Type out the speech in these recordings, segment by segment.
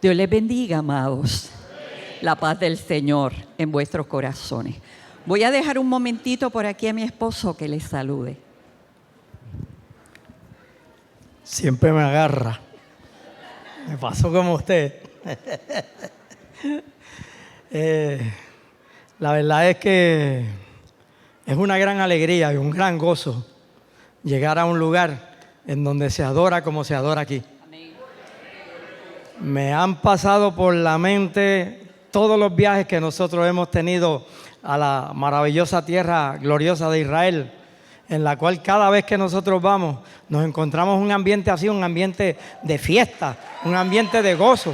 Dios les bendiga, amados. La paz del Señor en vuestros corazones. Voy a dejar un momentito por aquí a mi esposo que les salude. Siempre me agarra. Me pasó como usted. La verdad es que es una gran alegría y un gran gozo llegar a un lugar en donde se adora como se adora aquí. Me han pasado por la mente todos los viajes que nosotros hemos tenido a la maravillosa tierra gloriosa de Israel, en la cual cada vez que nosotros vamos nos encontramos un ambiente así, un ambiente de fiesta, un ambiente de gozo,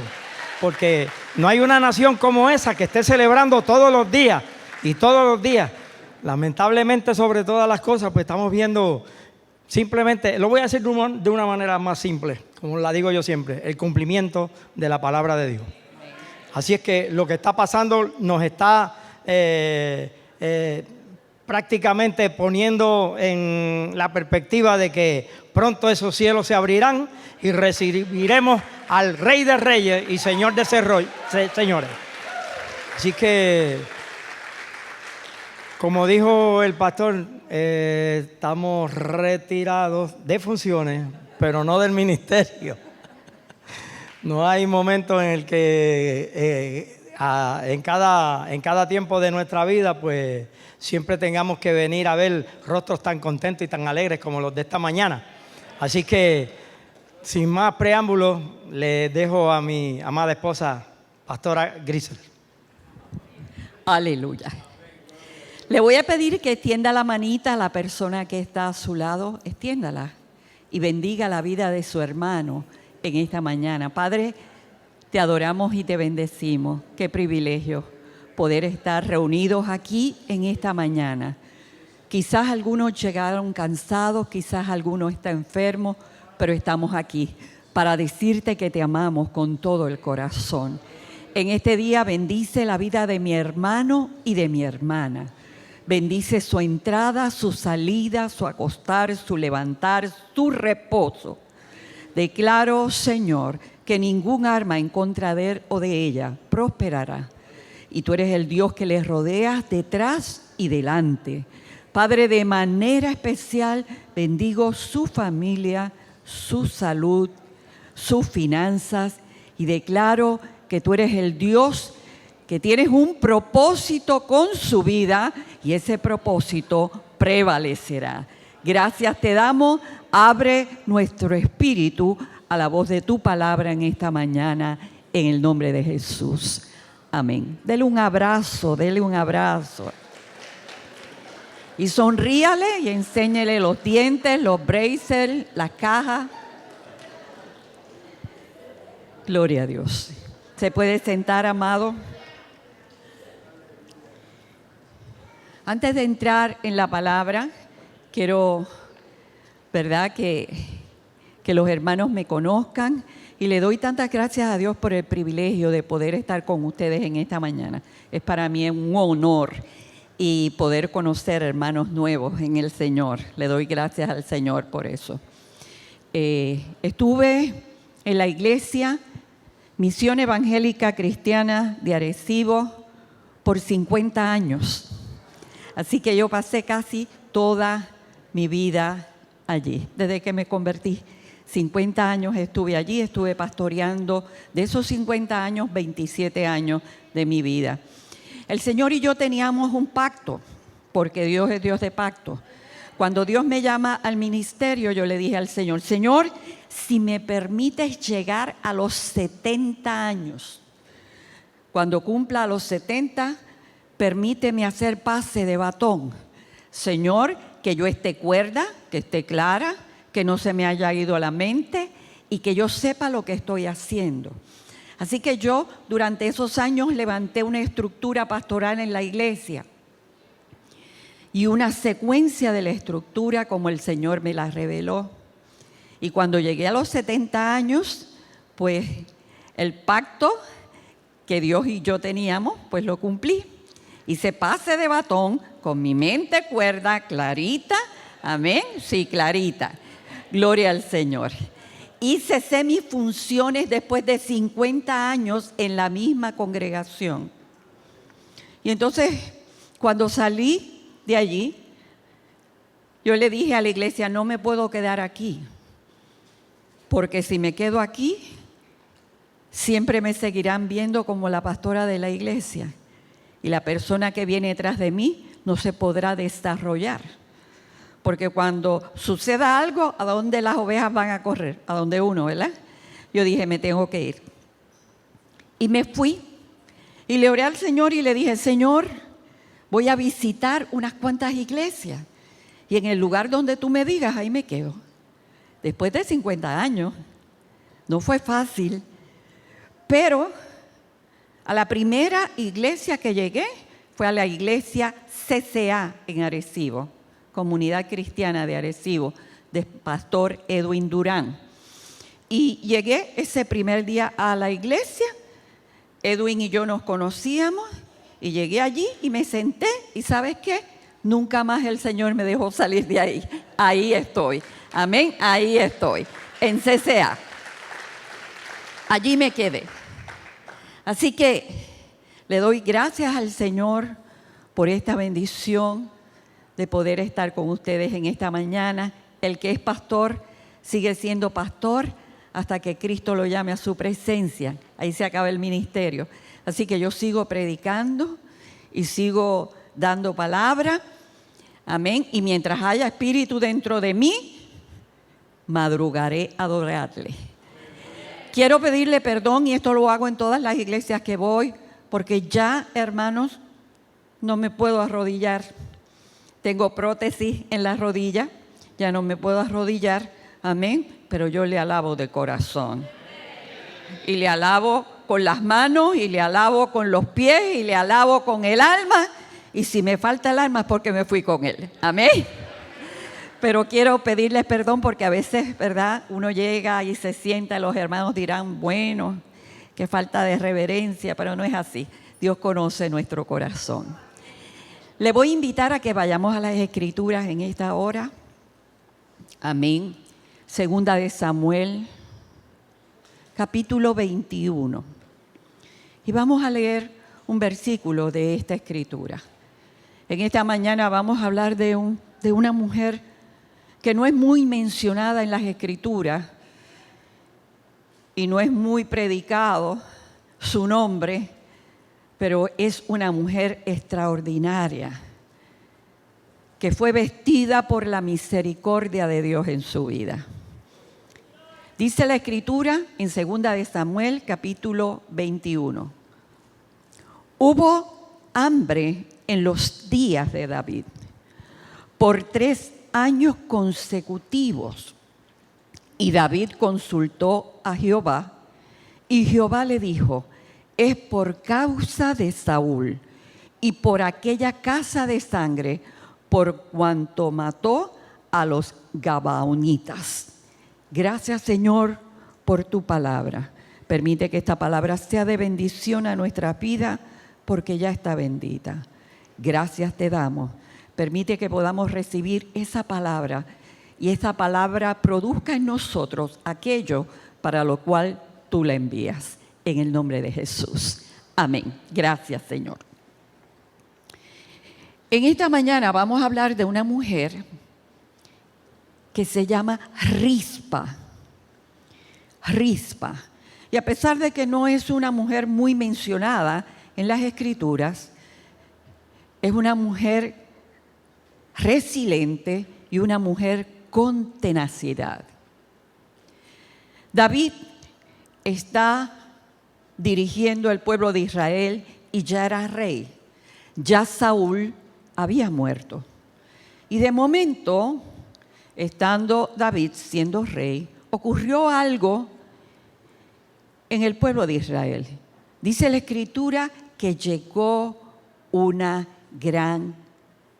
porque no hay una nación como esa que esté celebrando todos los días y todos los días. Lamentablemente, sobre todas las cosas, pues estamos viendo simplemente, lo voy a decir de una manera más simple, como la digo yo siempre, el cumplimiento de la palabra de Dios. Así es que lo que está pasando nos está prácticamente poniendo en la perspectiva de que pronto esos cielos se abrirán y recibiremos al Rey de Reyes y Señor de Señores. Así que, como dijo el pastor, estamos retirados de funciones, pero no del ministerio. No hay momento en el que en cada tiempo de nuestra vida, pues siempre tengamos que venir a ver rostros tan contentos y tan alegres como los de esta mañana. Así que, sin más preámbulos, le dejo a mi amada esposa, pastora Grisel. Aleluya. Le voy a pedir que extienda la manita a la persona que está a su lado, extiéndala y bendiga la vida de su hermano en esta mañana. Padre, te adoramos y te bendecimos. Qué privilegio poder estar reunidos aquí en esta mañana. Quizás algunos llegaron cansados, quizás alguno está enfermo, pero estamos aquí para decirte que te amamos con todo el corazón. En este día bendice la vida de mi hermano y de mi hermana. Bendice su entrada, su salida, su acostar, su levantar, su reposo. Declaro, Señor, que ningún arma en contra de él o de ella prosperará. Y tú eres el Dios que les rodeas detrás y delante. Padre, de manera especial bendigo su familia, su salud, sus finanzas y declaro que tú eres el Dios que tienes un propósito con su vida y ese propósito prevalecerá. Gracias te damos. Abre nuestro espíritu a la voz de tu palabra en esta mañana, en el nombre de Jesús. Amén. Dele un abrazo, dele un abrazo. Y sonríale y enséñele los dientes, los braces, las cajas. Gloria a Dios. ¿Se puede sentar, amado? Antes de entrar en la palabra, quiero, ¿verdad?, que los hermanos me conozcan y le doy tantas gracias a Dios por el privilegio de poder estar con ustedes en esta mañana. Es para mí un honor y poder conocer hermanos nuevos en el Señor. Le doy gracias al Señor por eso. Estuve en la iglesia Misión Evangélica Cristiana de Arecibo por 50 años. Así que yo pasé casi toda mi vida allí, desde que me convertí. 50 años estuve allí, estuve pastoreando. De esos 50 años, 27 años de mi vida. El Señor y yo teníamos un pacto, porque Dios es Dios de pacto. Cuando Dios me llama al ministerio, yo le dije al Señor, Señor, si me permites llegar a los 70 años, cuando cumpla los 70, permíteme hacer pase de batón. Señor, que yo esté cuerda, que esté clara, que no se me haya ido a la mente y que yo sepa lo que estoy haciendo. Así que yo durante esos años levanté una estructura pastoral en la iglesia y una secuencia de la estructura como el Señor me la reveló. Y cuando llegué a los 70 años, pues el pacto que Dios y yo teníamos, pues lo cumplí. Hice pase de batón con mi mente cuerda, clarita, amén, sí, clarita. Gloria al Señor. hice semifunciones después de 50 años en la misma congregación. Y entonces, cuando salí de allí, yo le dije a la iglesia, no me puedo quedar aquí, porque si me quedo aquí, siempre me seguirán viendo como la pastora de la iglesia. Y la persona que viene detrás de mí no se podrá desarrollar. Porque cuando suceda algo, ¿a dónde las ovejas van a correr? A donde uno, ¿verdad? Yo dije, me tengo que ir. Y me fui. Y le oré al Señor y le dije, Señor, voy a visitar unas cuantas iglesias. Y en el lugar donde tú me digas, ahí me quedo. Después de 50 años, no fue fácil. Pero a la primera iglesia que llegué fue a la iglesia CCA en Arecibo, Comunidad Cristiana de Arecibo, del pastor Edwin Durán. Y llegué ese primer día a la iglesia, Edwin y yo nos conocíamos, y llegué allí y me senté, y ¿sabes qué? Nunca más el Señor me dejó salir de ahí. Ahí estoy. Amén, ahí estoy, en CCA. Allí me quedé. Así que le doy gracias al Señor por esta bendición de poder estar con ustedes en esta mañana. El que es pastor sigue siendo pastor hasta que Cristo lo llame a su presencia. Ahí se acaba el ministerio. Así que yo sigo predicando y sigo dando palabra. Amén. Y mientras haya espíritu dentro de mí, madrugaré a adorarle. Quiero pedirle perdón, y esto lo hago en todas las iglesias que voy, porque ya, hermanos, no me puedo arrodillar. Tengo prótesis en la rodilla, ya no me puedo arrodillar, amén, pero yo le alabo de corazón. Y le alabo con las manos, y le alabo con los pies, y le alabo con el alma, y si me falta el alma es porque me fui con él, amén. Pero quiero pedirles perdón porque a veces, ¿verdad? Uno llega y se sienta, los hermanos dirán, bueno, qué falta de reverencia, pero no es así. Dios conoce nuestro corazón. Le voy a invitar a que vayamos a las Escrituras en esta hora. Amén. Segunda de Samuel, capítulo 21. Y vamos a leer un versículo de esta Escritura. En esta mañana vamos a hablar de una mujer que no es muy mencionada en las Escrituras y no es muy predicado su nombre, pero es una mujer extraordinaria que fue vestida por la misericordia de Dios en su vida. Dice la Escritura en 2 de Samuel, capítulo 21. Hubo hambre en los días de David por 3 años consecutivos, y David consultó a Jehová, y Jehová le dijo, es por causa de Saúl y por aquella casa de sangre, por cuanto mató a los gabaonitas. Gracias, Señor, por tu palabra. Permite que esta palabra sea de bendición a nuestra vida, porque ya está bendita. Gracias te damos. Permite que podamos recibir esa palabra y esa palabra produzca en nosotros aquello para lo cual tú la envías. En el nombre de Jesús. Amén. Gracias, Señor. En esta mañana vamos a hablar de una mujer que se llama Rispa. Rispa. Y a pesar de que no es una mujer muy mencionada en las Escrituras, es una mujer resiliente y una mujer con tenacidad. David está dirigiendo el pueblo de Israel y ya era rey. Ya Saúl había muerto. Y de momento, estando David siendo rey, ocurrió algo en el pueblo de Israel. Dice la Escritura que llegó una gran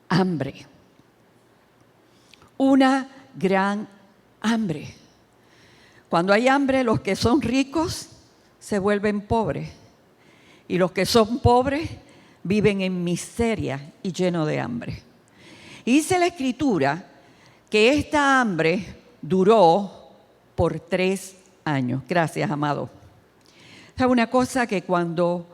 hambre. Una gran hambre. Cuando hay hambre, los que son ricos se vuelven pobres. Y los que son pobres viven en miseria y llenos de hambre. Y dice la Escritura que esta hambre duró por 3 años. Gracias, amado. ¿Sabe una cosa? Que cuando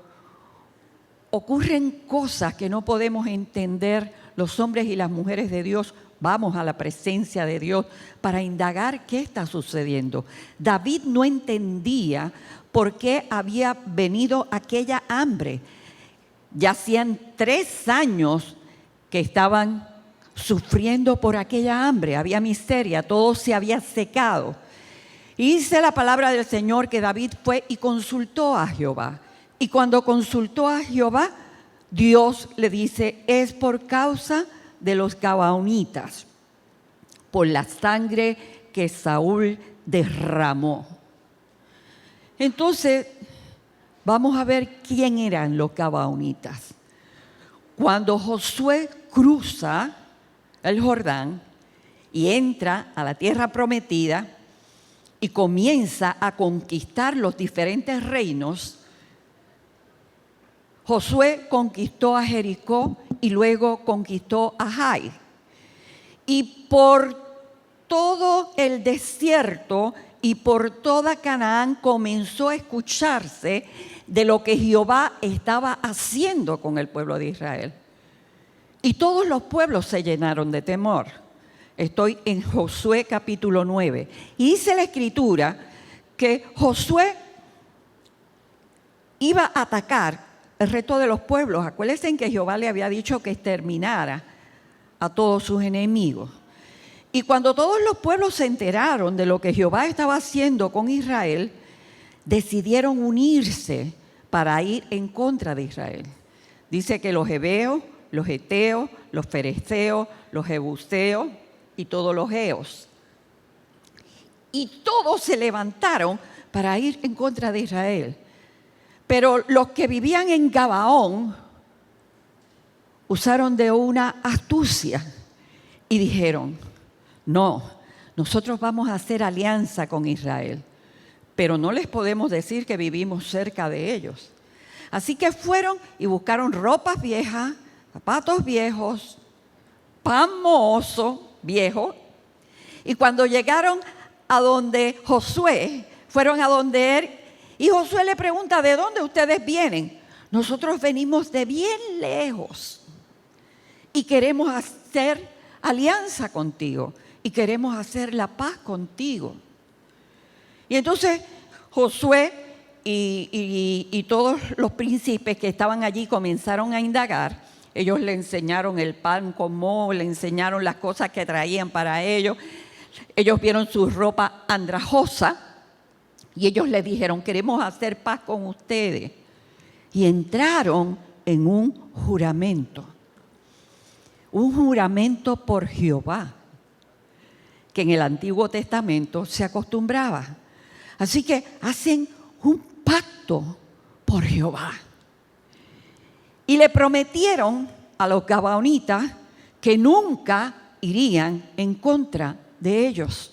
ocurren cosas que no podemos entender, los hombres y las mujeres de Dios vamos a la presencia de Dios para indagar qué está sucediendo. David no entendía por qué había venido aquella hambre. Ya hacían 3 años que estaban sufriendo por aquella hambre, había miseria, todo se había secado. Y dice la palabra del Señor que David fue y consultó a Jehová. Y cuando consultó a Jehová, Dios le dice, es por causa de los gabaonitas, por la sangre que Saúl derramó. Entonces, vamos a ver quién eran los gabaonitas. Cuando Josué cruza el Jordán y entra a la tierra prometida y comienza a conquistar los diferentes reinos, Josué conquistó a Jericó y luego conquistó a Jai. Y por todo el desierto y por toda Canaán comenzó a escucharse de lo que Jehová estaba haciendo con el pueblo de Israel. Y todos los pueblos se llenaron de temor. Estoy en Josué capítulo 9. Y dice la Escritura que Josué iba a atacar el resto de los pueblos. Acuérdense que Jehová le había dicho que exterminara a todos sus enemigos. Y cuando todos los pueblos se enteraron de lo que Jehová estaba haciendo con Israel, decidieron unirse para ir en contra de Israel. Dice que los heveos, los heteos, los fereceos, los jebuseos y todos los geos. Y todos se levantaron para ir en contra de Israel. Pero los que vivían en Gabaón usaron de una astucia y dijeron, no, nosotros vamos a hacer alianza con Israel, pero no les podemos decir que vivimos cerca de ellos. Así que fueron y buscaron ropas viejas, zapatos viejos, pan mohoso viejo, y cuando llegaron a donde Josué, fueron a donde él, y Josué le pregunta, ¿de dónde ustedes vienen? Nosotros venimos de bien lejos y queremos hacer alianza contigo y queremos hacer la paz contigo. Y entonces Josué y todos los príncipes que estaban allí comenzaron a indagar. Ellos le enseñaron el pan con moho, le enseñaron las cosas que traían para ellos. Ellos vieron su ropa andrajosa y ellos le dijeron, queremos hacer paz con ustedes. Y entraron en un juramento por Jehová, que en el Antiguo Testamento se acostumbraba. Así que hacen un pacto por Jehová. Y le prometieron a los gabaonitas que nunca irían en contra de ellos,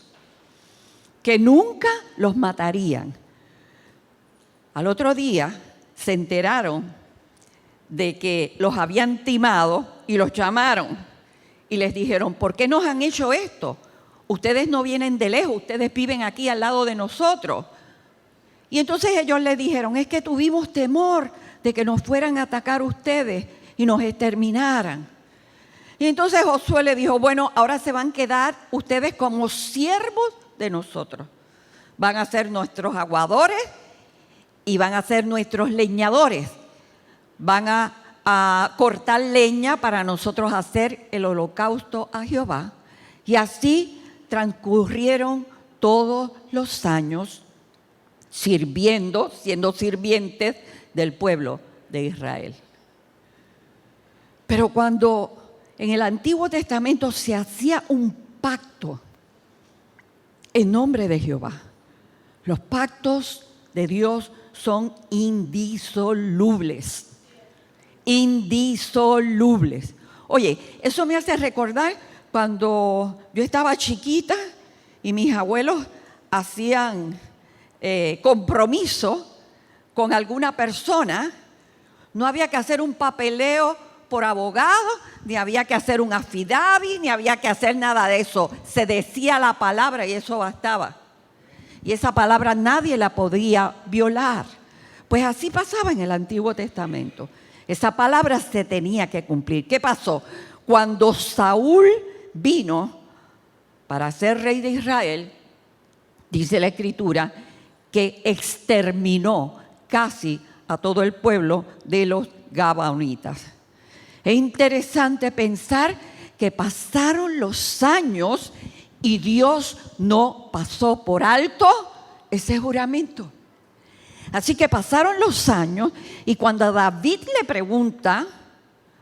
que nunca los matarían. Al otro día se enteraron de que los habían timado y los llamaron y les dijeron, ¿por qué nos han hecho esto? Ustedes no vienen de lejos, ustedes viven aquí al lado de nosotros. Y entonces ellos les dijeron, es que tuvimos temor de que nos fueran a atacar ustedes y nos exterminaran. Y entonces Josué le dijo, bueno, ahora se van a quedar ustedes como siervos de nosotros. Van a ser nuestros aguadores y van a ser nuestros leñadores. Van a cortar leña para nosotros hacer el holocausto a Jehová. Y así transcurrieron todos los años sirviendo, siendo sirvientes del pueblo de Israel. Pero cuando en el Antiguo Testamento se hacía un pacto en nombre de Jehová, los pactos de Dios son indisolubles. Indisolubles. Oye, eso me hace recordar cuando yo estaba chiquita y mis abuelos hacían compromiso con alguna persona. No había que hacer un papeleo por abogado, ni había que hacer un affidavit, ni había que hacer nada de eso. Se decía la palabra y eso bastaba. y esa palabra nadie la podía violar. Pues así pasaba en el Antiguo Testamento. Esa palabra se tenía que cumplir. ¿Qué pasó? Cuando Saúl vino para ser rey de Israel, dice la Escritura, que exterminó casi a todo el pueblo de los gabaonitas. Es interesante pensar que pasaron los años y Dios no pasó por alto ese juramento. Así que pasaron los años y cuando David le pregunta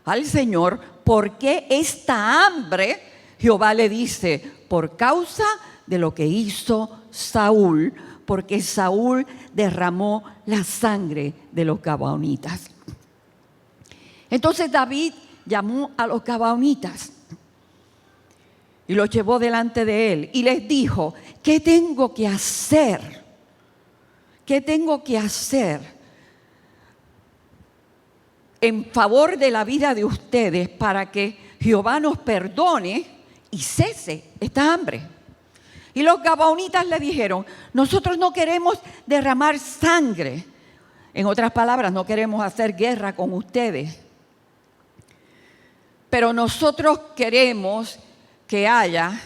al Señor por qué esta hambre, Jehová le dice, por causa de lo que hizo Saúl, porque Saúl derramó la sangre de los gabaonitas. Entonces David llamó a los gabaonitas y los llevó delante de él y les dijo, ¿qué tengo que hacer? ¿Qué tengo que hacer en favor de la vida de ustedes para que Jehová nos perdone y cese esta hambre? Y los gabaonitas le dijeron, nosotros no queremos derramar sangre. En otras palabras, no queremos hacer guerra con ustedes. Pero nosotros queremos que haya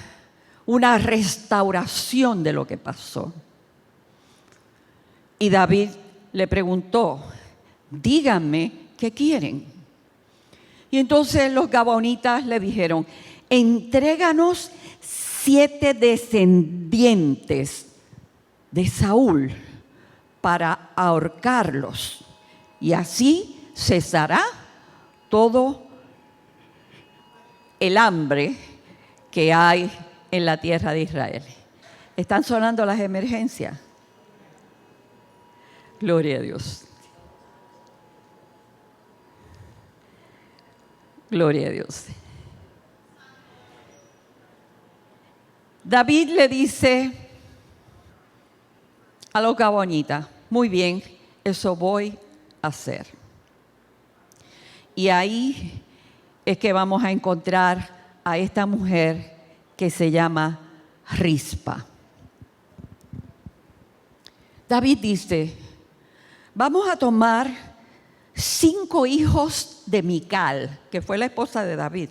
una restauración de lo que pasó. Y David le preguntó, díganme qué quieren. Y entonces los gabaonitas le dijeron, entréganos 7 descendientes de Saúl para ahorcarlos. Y así cesará todo el hambre que hay en la tierra de Israel. ¿Están sonando las emergencias? Gloria a Dios. Gloria a Dios. David le dice a los gabaonitas, muy bien, eso voy a hacer. Y ahí es que vamos a encontrar a esta mujer que se llama Rispa. David dice, vamos a tomar 5 hijos de Mical, que fue la esposa de David.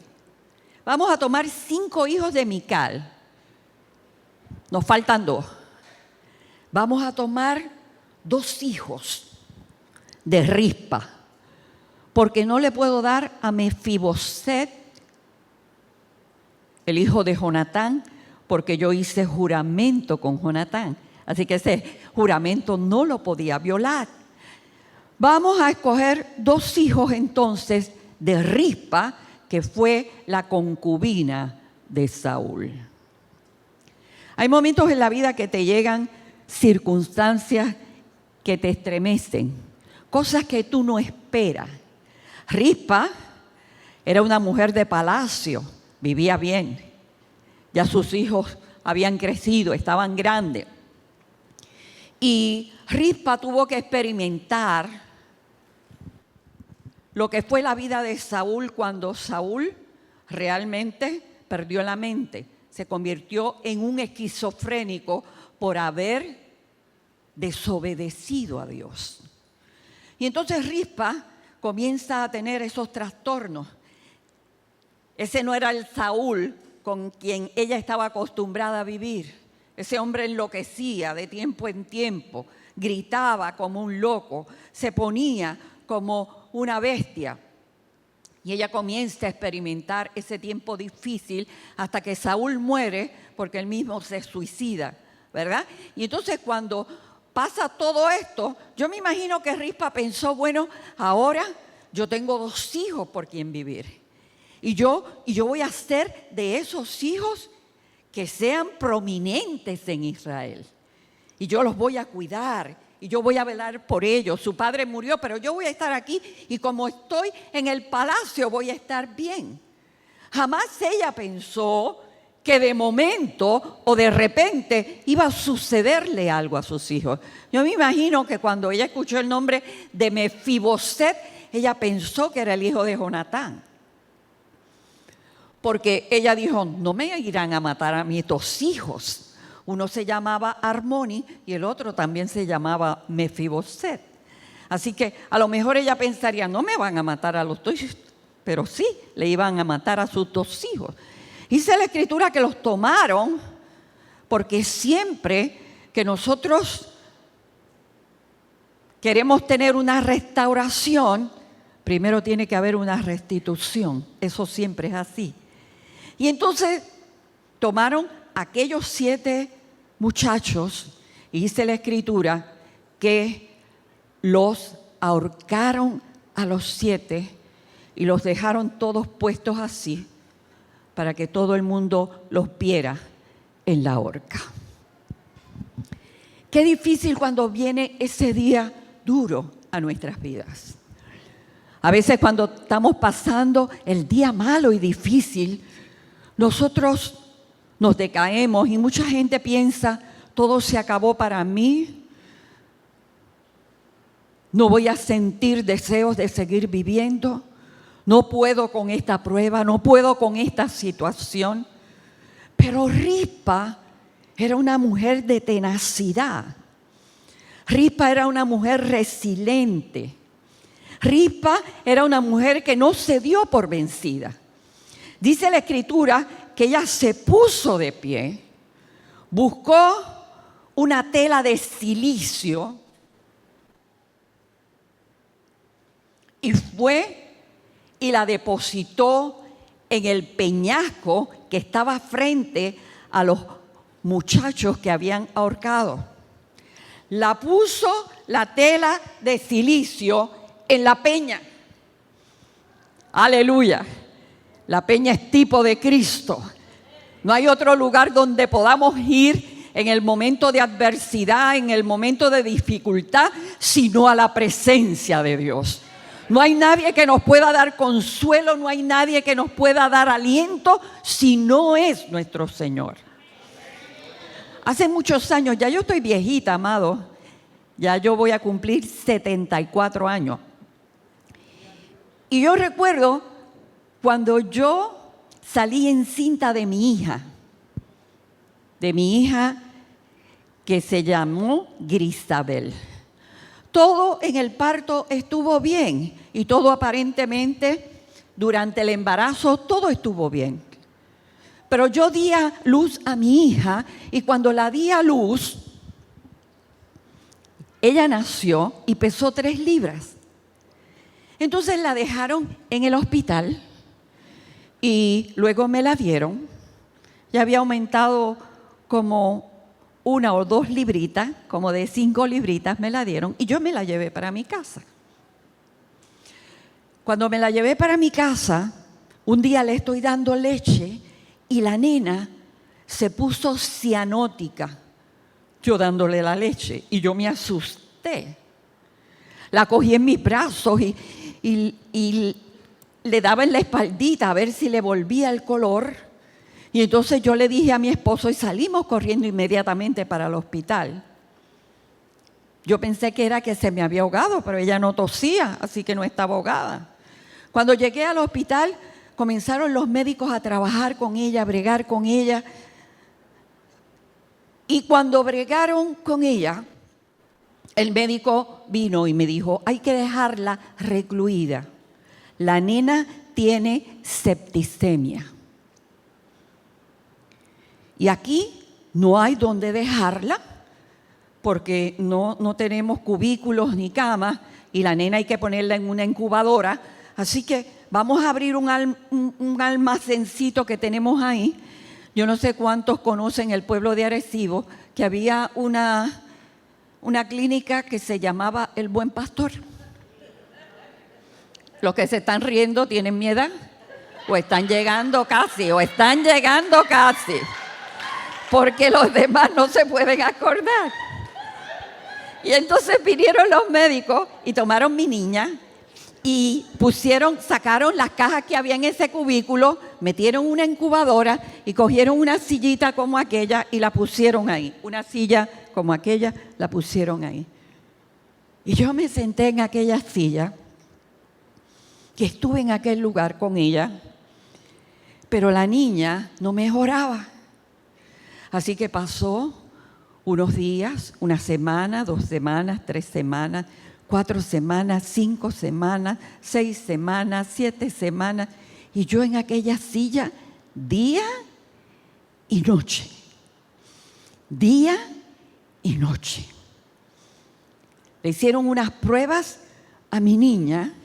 Vamos a tomar 5 hijos de Mical. Nos faltan 2. Vamos a tomar 2 hijos de Rispa, porque no le puedo dar a Mefiboset, el hijo de Jonatán, porque yo hice juramento con Jonatán. Así que ese juramento no lo podía violar. Vamos a escoger 2 hijos entonces de Rispa, que fue la concubina de Saúl. Hay momentos en la vida que te llegan circunstancias que te estremecen, cosas que tú no esperas. Rispa era una mujer de palacio, vivía bien. Ya sus hijos habían crecido, estaban grandes. Y Rispa tuvo que experimentar lo que fue la vida de Saúl cuando Saúl realmente perdió la mente. Se convirtió en un esquizofrénico por haber desobedecido a Dios. Y entonces Rispa comienza a tener esos trastornos. Ese no era el Saúl con quien ella estaba acostumbrada a vivir. Ese hombre enloquecía de tiempo en tiempo, gritaba como un loco, se ponía como una bestia. Y ella comienza a experimentar ese tiempo difícil hasta que Saúl muere porque él mismo se suicida, ¿verdad? Y entonces cuando pasa todo esto, yo me imagino que Rispa pensó, bueno, ahora yo tengo 2 hijos por quien vivir. Y yo voy a hacer de esos hijos que sean prominentes en Israel. Y yo los voy a cuidar. Y yo voy a velar por ellos. Su padre murió, pero yo voy a estar aquí y como estoy en el palacio voy a estar bien. Jamás ella pensó que de momento o de repente iba a sucederle algo a sus hijos. Yo me imagino que cuando ella escuchó el nombre de Mefiboset, ella pensó que era el hijo de Jonatán. Porque ella dijo, no me irán a matar a mis 2 hijos, Uno se llamaba Armoni y el otro también se llamaba Mefiboset. Así que a lo mejor ella pensaría, no me van a matar a los dos, pero sí, le iban a matar a sus 2 hijos. Dice la Escritura que los tomaron porque siempre que nosotros queremos tener una restauración, primero tiene que haber una restitución. Eso siempre es así. Y entonces tomaron aquellos 7 muchachos y dice la Escritura que los ahorcaron a los 7 y los dejaron todos puestos así para que todo el mundo los viera en la horca. Qué difícil cuando viene ese día duro a nuestras vidas. A veces cuando estamos pasando el día malo y difícil, nosotros nos decaemos y mucha gente piensa, todo se acabó para mí, no voy a sentir deseos de seguir viviendo, no puedo con esta prueba, no puedo con esta situación. Pero Rispa era una mujer de tenacidad. Rispa era una mujer resiliente. Rispa era una mujer que no se dio por vencida. Dice la Escritura que ella se puso de pie, buscó una tela de silicio y fue y la depositó en el peñasco que estaba frente a los muchachos que habían ahorcado. La puso la tela de silicio en la peña. Aleluya. La peña es tipo de Cristo. No hay otro lugar donde podamos ir en el momento de adversidad, en el momento de dificultad, sino a la presencia de Dios. No hay nadie que nos pueda dar consuelo, no hay nadie que nos pueda dar aliento si no es nuestro Señor. Hace muchos años, ya yo estoy viejita, amado, ya yo voy a cumplir 74 años. Y yo recuerdo cuando yo salí encinta de mi hija que se llamó Grisabel. Todo en el parto estuvo bien y todo aparentemente durante el embarazo todo estuvo bien. Pero yo di a luz a mi hija y cuando la di a luz, ella nació y pesó 3 libras. Entonces la dejaron en el hospital y luego me la dieron. Ya había aumentado como 1 o 2 libritas, como de 5 libritas me la dieron y yo me la llevé para mi casa. Cuando me la llevé para mi casa, un día le estoy dando leche y la nena se puso cianótica, yo dándole la leche y yo me asusté. La cogí en mis brazos y le daba en la espaldita a ver si le volvía el color. Y entonces yo le dije a mi esposo y salimos corriendo inmediatamente para el hospital. Yo pensé que era que se me había ahogado, pero ella no tosía, así que no estaba ahogada. Cuando llegué al hospital, comenzaron los médicos a trabajar con ella, a bregar con ella. Y cuando bregaron con ella, el médico vino y me dijo, hay que dejarla recluida. La nena tiene septicemia. Y aquí no hay donde dejarla porque no tenemos cubículos ni camas y la nena hay que ponerla en una incubadora. Así que vamos a abrir un almacencito que tenemos ahí. Yo no sé cuántos conocen el pueblo de Arecibo, que había una clínica que se llamaba El Buen Pastor. Los que se están riendo tienen miedo o están llegando casi. Porque los demás no se pueden acordar. Y entonces vinieron los médicos y tomaron mi niña y sacaron las cajas que había en ese cubículo, metieron una incubadora y cogieron una sillita como aquella y la pusieron ahí. Una silla como aquella la pusieron ahí. Y yo me senté en aquella silla y estuve en aquel lugar con ella, pero la niña no mejoraba. Así que pasó unos días, una semana, 2 semanas, 3 semanas, 4 semanas, 5 semanas, 6 semanas, 7 semanas, y yo en aquella silla día y noche, día y noche. Le hicieron unas pruebas a mi niña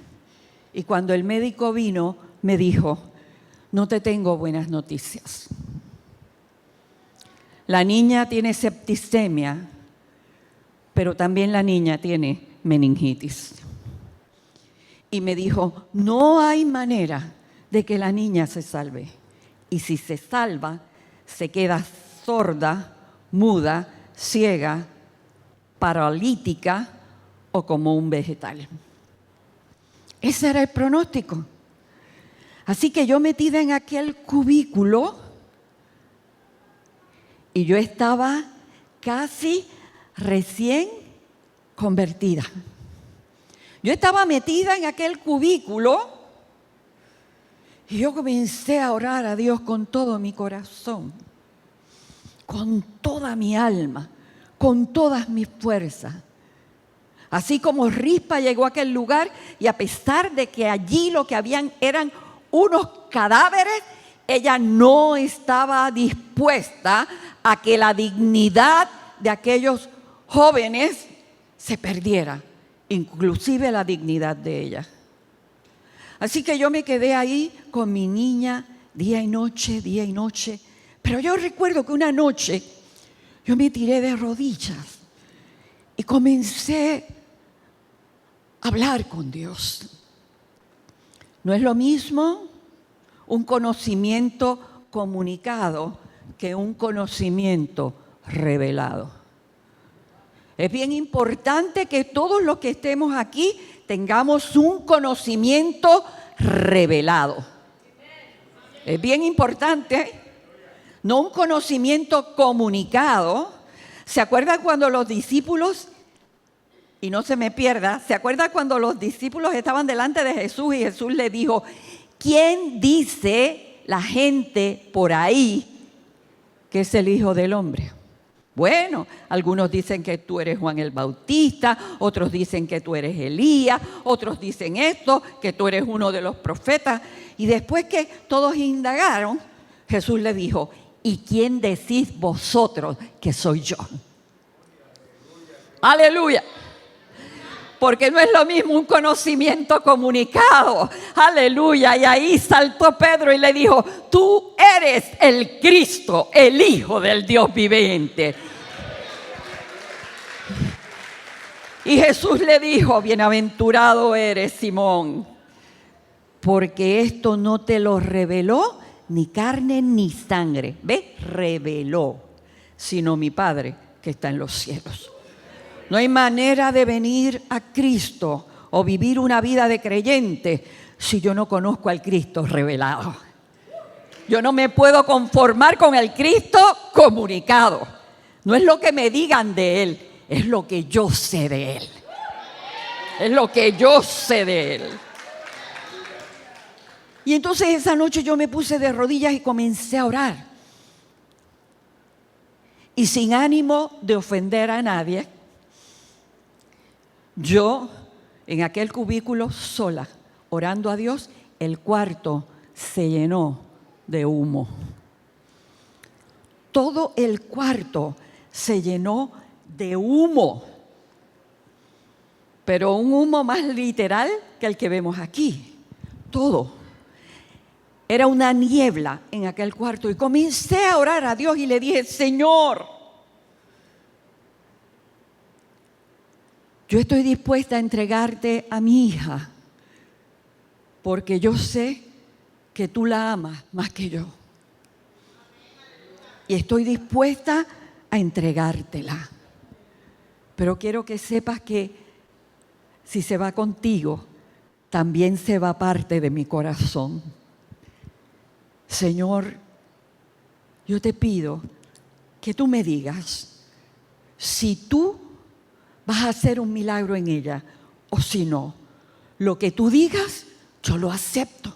y cuando el médico vino me dijo, no te tengo buenas noticias. La niña tiene septicemia, pero también la niña tiene meningitis. Y me dijo, no hay manera de que la niña se salve. Y si se salva, se queda sorda, muda, ciega, paralítica o como un vegetal. Ese era el pronóstico. Así que yo metida en aquel cubículo y yo estaba casi recién convertida. Yo estaba metida en aquel cubículo y yo comencé a orar a Dios con todo mi corazón, con toda mi alma, con todas mis fuerzas. Así como Rispa llegó a aquel lugar y a pesar de que allí lo que habían eran unos cadáveres, ella no estaba dispuesta a que la dignidad de aquellos jóvenes se perdiera, inclusive la dignidad de ella. Así que yo me quedé ahí con mi niña día y noche, pero yo recuerdo que una noche yo me tiré de rodillas y comencé a hablar con Dios. No es lo mismo un conocimiento comunicado que un conocimiento revelado. Es bien importante que todos los que estemos aquí tengamos un conocimiento revelado. Es bien importante, no un conocimiento comunicado. ¿Se acuerdan cuando los discípulos, y no se me pierda, se acuerdan cuando los discípulos estaban delante de Jesús y Jesús le dijo, ¿quién dice la gente por ahí que es el Hijo del Hombre? Bueno, algunos dicen que tú eres Juan el Bautista, otros dicen que tú eres Elías, otros dicen esto, que tú eres uno de los profetas. Y después que todos indagaron, Jesús le dijo, ¿y quién decís vosotros que soy yo? ¡Aleluya! Porque no es lo mismo un conocimiento comunicado. ¡Aleluya! Y ahí saltó Pedro y le dijo, tú eres el Cristo, el Hijo del Dios viviente. Y Jesús le dijo, bienaventurado eres, Simón, porque esto no te lo reveló ni carne ni sangre. ¿Ve? Reveló, sino mi Padre que está en los cielos. No hay manera de venir a Cristo o vivir una vida de creyente si yo no conozco al Cristo revelado. Yo no me puedo conformar con el Cristo comunicado. No es lo que me digan de Él, es lo que yo sé de Él. Es lo que yo sé de Él. Y entonces esa noche yo me puse de rodillas y comencé a orar. Y sin ánimo de ofender a nadie, yo, en aquel cubículo sola, orando a Dios, el cuarto se llenó de humo. Todo el cuarto se llenó de humo, pero un humo más literal que el que vemos aquí. Todo. Era una niebla en aquel cuarto y comencé a orar a Dios y le dije, Señor, yo estoy dispuesta a entregarte a mi hija porque yo sé que tú la amas más que yo. Y estoy dispuesta a entregártela. Pero quiero que sepas que si se va contigo, también se va parte de mi corazón. Señor, yo te pido que tú me digas si tú vas a hacer un milagro en ella o si no. Lo que tú digas, yo lo acepto.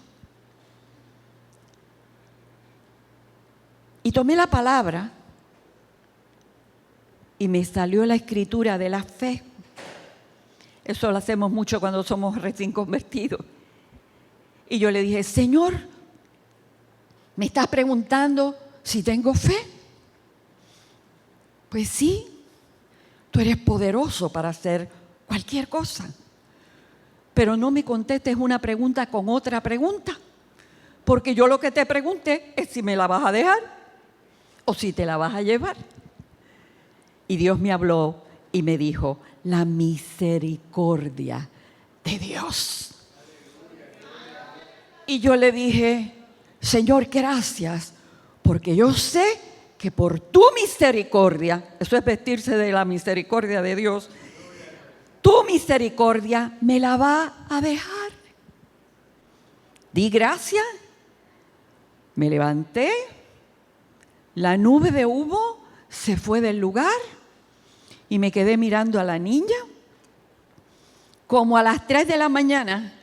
Y tomé la palabra y me salió la escritura de la fe. Eso lo hacemos mucho cuando somos recién convertidos. Y yo le dije, Señor, ¿me estás preguntando si tengo fe? Pues sí, tú eres poderoso para hacer cualquier cosa. Pero no me contestes una pregunta con otra pregunta, porque yo lo que te pregunté es si me la vas a dejar o si te la vas a llevar. Y Dios me habló y me dijo, la misericordia de Dios. Y yo le dije, Señor, gracias, porque yo sé que por tu misericordia, eso es vestirse de la misericordia de Dios, tu misericordia me la va a dejar. Di gracias, me levanté, la nube de humo se fue del lugar y me quedé mirando a la niña. Como a las 3 de la mañana,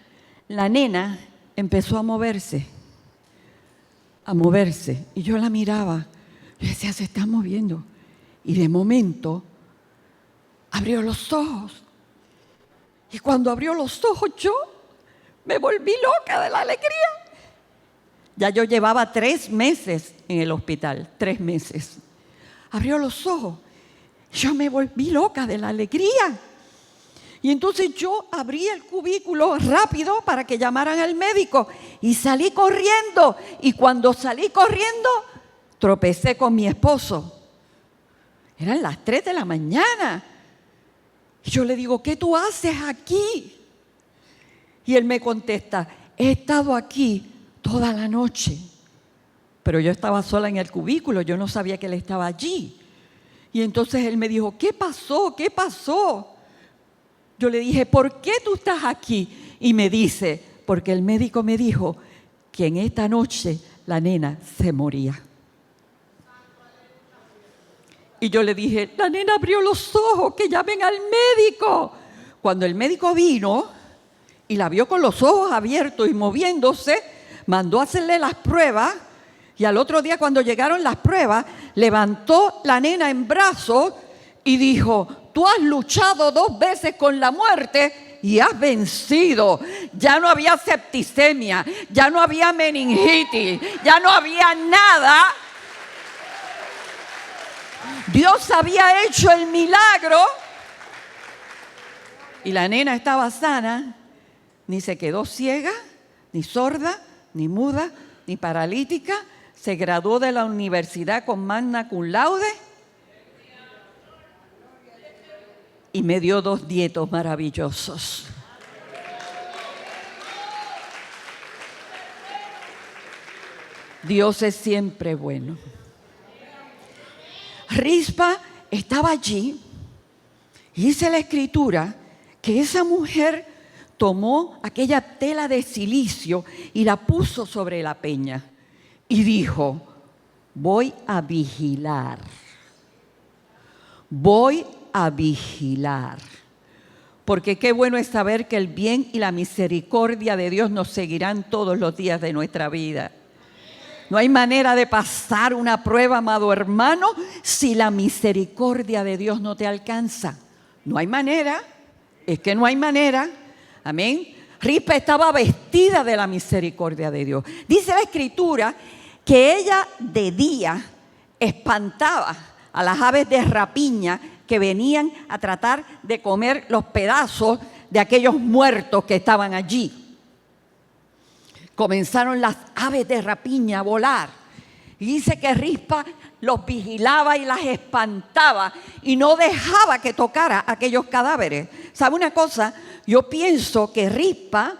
la nena empezó a moverse, y yo la miraba. Yo decía, se está moviendo. Y de momento abrió los ojos. Y cuando abrió los ojos yo me volví loca de la alegría. Ya yo llevaba 3 meses en el hospital, 3 meses. Abrió los ojos. Yo me volví loca de la alegría. Y entonces yo abrí el cubículo rápido para que llamaran al médico y salí corriendo. Y cuando salí corriendo, tropecé con mi esposo. Eran las 3 de la mañana. Y yo le digo, ¿qué tú haces aquí? Y él me contesta, he estado aquí toda la noche. Pero yo estaba sola en el cubículo, yo no sabía que él estaba allí. Y entonces él me dijo, ¿qué pasó? ¿Qué pasó? Yo le dije, ¿por qué tú estás aquí? Y me dice, porque el médico me dijo que en esta noche la nena se moría. Y yo le dije, la nena abrió los ojos, que llamen al médico. Cuando el médico vino y la vio con los ojos abiertos y moviéndose, mandó a hacerle las pruebas. Y al otro día, cuando llegaron las pruebas, levantó la nena en brazos y dijo, tú has luchado 2 veces con la muerte y has vencido. Ya no había septicemia, ya no había meningitis, ya no había nada. Dios había hecho el milagro y la nena estaba sana. Ni se quedó ciega, ni sorda, ni muda, ni paralítica. Se graduó de la universidad con magna cum laude y me dio 2 nietos maravillosos. Dios es siempre bueno. Rispa estaba allí y dice la escritura que esa mujer tomó aquella tela de silicio y la puso sobre la peña y dijo, voy a vigilar. Voy a vigilar. Porque qué bueno es saber que el bien y la misericordia de Dios nos seguirán todos los días de nuestra vida. No hay manera de pasar una prueba, amado hermano, si la misericordia de Dios no te alcanza. No hay manera, es que no hay manera. Amén. Rispa estaba vestida de la misericordia de Dios. Dice la escritura que ella de día espantaba a las aves de rapiña que venían a tratar de comer los pedazos de aquellos muertos que estaban allí. Comenzaron las aves de rapiña a volar. Y dice que Rispa los vigilaba y las espantaba y no dejaba que tocara aquellos cadáveres. ¿Sabe una cosa? Yo pienso que Rispa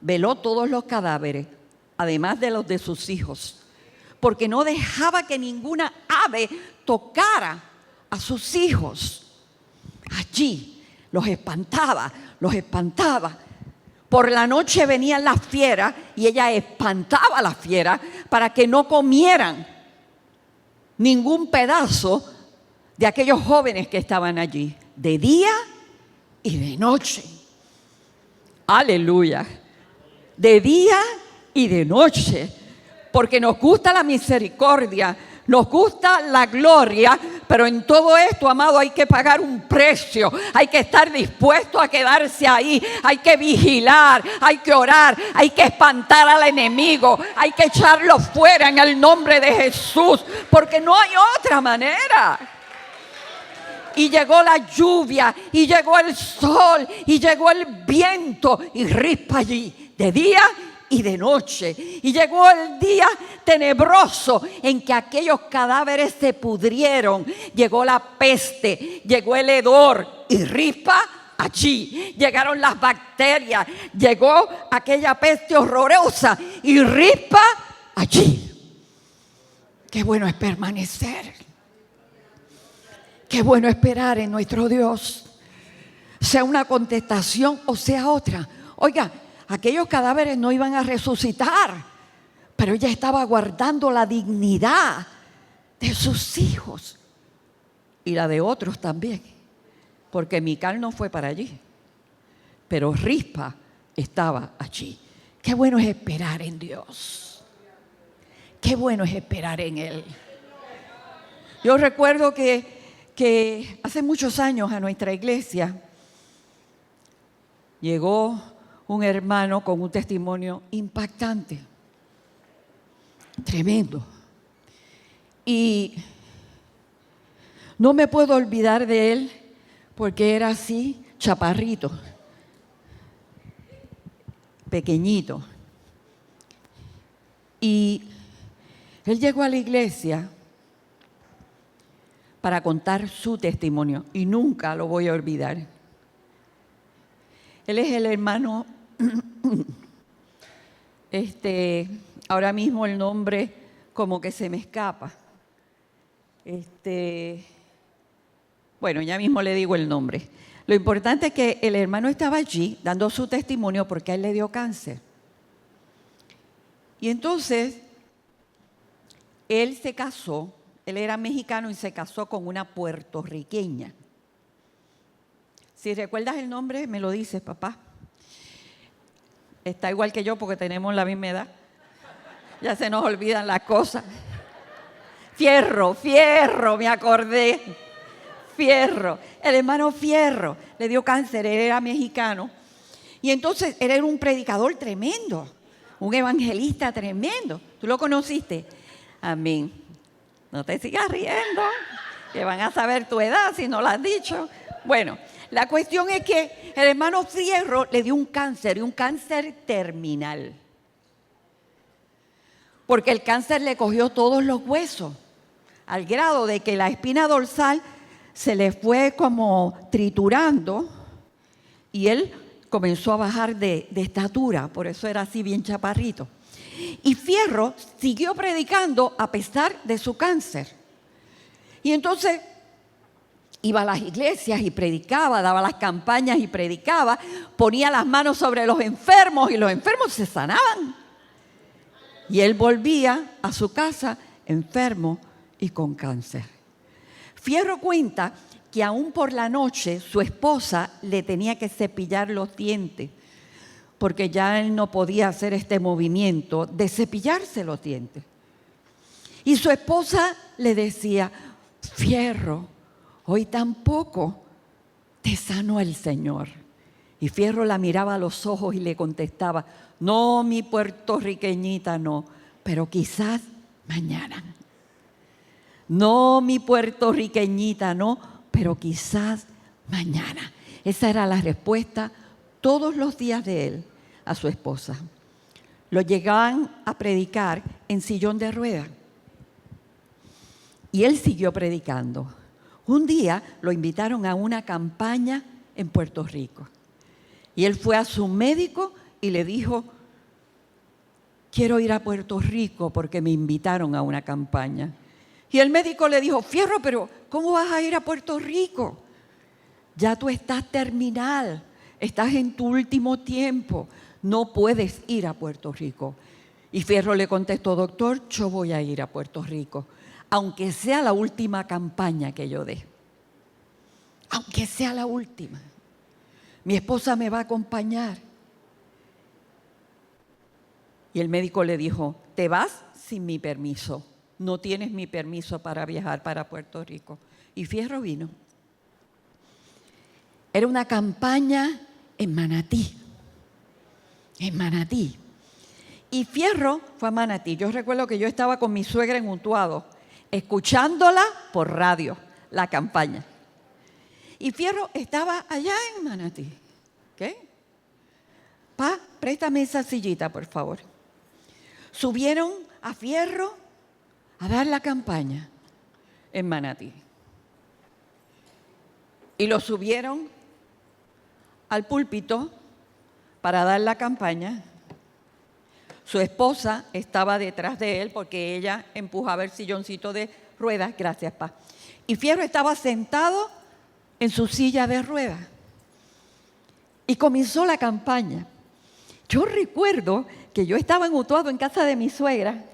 veló todos los cadáveres, además de los de sus hijos, porque no dejaba que ninguna ave tocara a sus hijos. Allí los espantaba, los espantaba. Por la noche venían las fieras y ella espantaba a las fieras para que no comieran ningún pedazo de aquellos jóvenes que estaban allí, de día y de noche. Aleluya. De día y de noche, porque nos gusta la misericordia, Nos gusta la gloria, pero en todo esto, amado, hay que pagar un precio. Hay que estar dispuesto a quedarse ahí. Hay que vigilar, hay que orar, hay que espantar al enemigo. Hay que echarlo fuera en el nombre de Jesús, porque no hay otra manera. Y llegó la lluvia, y llegó el sol, y llegó el viento, y rispa allí de día y de noche. Y llegó el día tenebroso en que aquellos cadáveres se pudrieron. Llegó la peste, llegó el hedor y rispa allí. Llegaron las bacterias, llegó aquella peste horrorosa y rispa allí. Qué bueno es permanecer. Qué bueno esperar en nuestro Dios. Sea una contestación o sea otra. Oiga, aquellos cadáveres no iban a resucitar, pero ella estaba guardando la dignidad de sus hijos y la de otros también, porque Mical no fue para allí, pero Rispa estaba allí. Qué bueno es esperar en Dios. Qué bueno es esperar en Él. Yo recuerdo que hace muchos años a nuestra iglesia llegó un hermano con un testimonio impactante, tremendo. Y no me puedo olvidar de él porque era así, chaparrito, pequeñito. Y él llegó a la iglesia para contar su testimonio y nunca lo voy a olvidar. Él es el hermano, ahora mismo el nombre como que se me escapa. Bueno, ya mismo le digo el nombre. Lo importante es que el hermano estaba allí dando su testimonio porque a él le dio cáncer. Y entonces, él se casó, él era mexicano y se casó con una puertorriqueña. Si recuerdas el nombre, me lo dices, papá. Está igual que yo porque tenemos la misma edad. Ya se nos olvidan las cosas. Fierro, me acordé. Fierro, el hermano Fierro le dio cáncer, él era mexicano. Y entonces él era un predicador tremendo, un evangelista tremendo. ¿Tú lo conociste? Amén. No te sigas riendo, que van a saber tu edad si no lo has dicho. Bueno, la cuestión es que el hermano Fierro le dio un cáncer, y un cáncer terminal. Porque el cáncer le cogió todos los huesos, al grado de que la espina dorsal se le fue como triturando y él comenzó a bajar de estatura, por eso era así bien chaparrito. Y Fierro siguió predicando a pesar de su cáncer. Y entonces iba a las iglesias y predicaba, daba las campañas y predicaba, ponía las manos sobre los enfermos y los enfermos se sanaban. Y él volvía a su casa enfermo y con cáncer. Fierro cuenta que aún por la noche su esposa le tenía que cepillar los dientes porque ya él no podía hacer este movimiento de cepillarse los dientes. Y su esposa le decía: Fierro, hoy tampoco te sanó el Señor. Y Fierro la miraba a los ojos y le contestaba: no, mi puertorriqueñita, no, pero quizás mañana. No, mi puertorriqueñita, no, pero quizás mañana. Esa era la respuesta todos los días de él a su esposa. Lo llegaban a predicar en sillón de ruedas. Y él siguió predicando. Un día lo invitaron a una campaña en Puerto Rico. Y él fue a su médico y le dijo: quiero ir a Puerto Rico porque me invitaron a una campaña. Y el médico le dijo: Fierro, pero ¿cómo vas a ir a Puerto Rico? Ya tú estás terminal, estás en tu último tiempo, no puedes ir a Puerto Rico. Y Fierro le contestó: doctor, yo voy a ir a Puerto Rico, aunque sea la última campaña que yo dé. Aunque sea la última. Mi esposa me va a acompañar. Y el médico le dijo: te vas sin mi permiso. no tienes mi permiso para viajar para Puerto Rico. Y Fierro vino. Era una campaña en Manatí. En Manatí. Y Fierro fue a Manatí. Yo recuerdo que yo estaba con mi suegra en Utuado, escuchándola por radio, la campaña. Y Fierro estaba allá en Manatí. ¿Qué? Préstame esa sillita, por favor. Subieron a Fierro a dar la campaña en Manatí. Y lo subieron al púlpito para dar la campaña. Su esposa estaba detrás de él porque ella empujaba el silloncito de ruedas. Gracias, Pa. Y Fierro estaba sentado en su silla de ruedas. Y comenzó la campaña. Yo recuerdo que yo estaba en Utuado en casa de mi suegra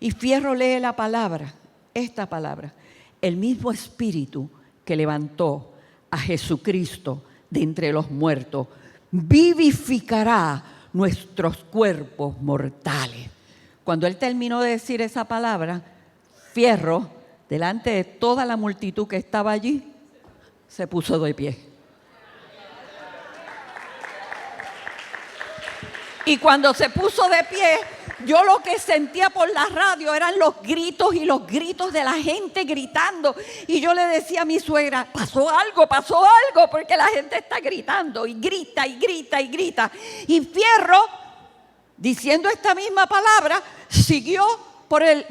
y Fierro lee la palabra, esta palabra: el mismo Espíritu que levantó a Jesucristo de entre los muertos vivificará nuestros cuerpos mortales. Cuando él terminó de decir esa palabra, Fierro, delante de toda la multitud que estaba allí, se puso de pie. Y cuando se puso de pie, yo lo que sentía por la radio eran los gritos y los gritos de la gente gritando. Y yo le decía a mi suegra, pasó algo, porque la gente está gritando y grita y grita y grita. Y Fierro, diciendo esta misma palabra, siguió por el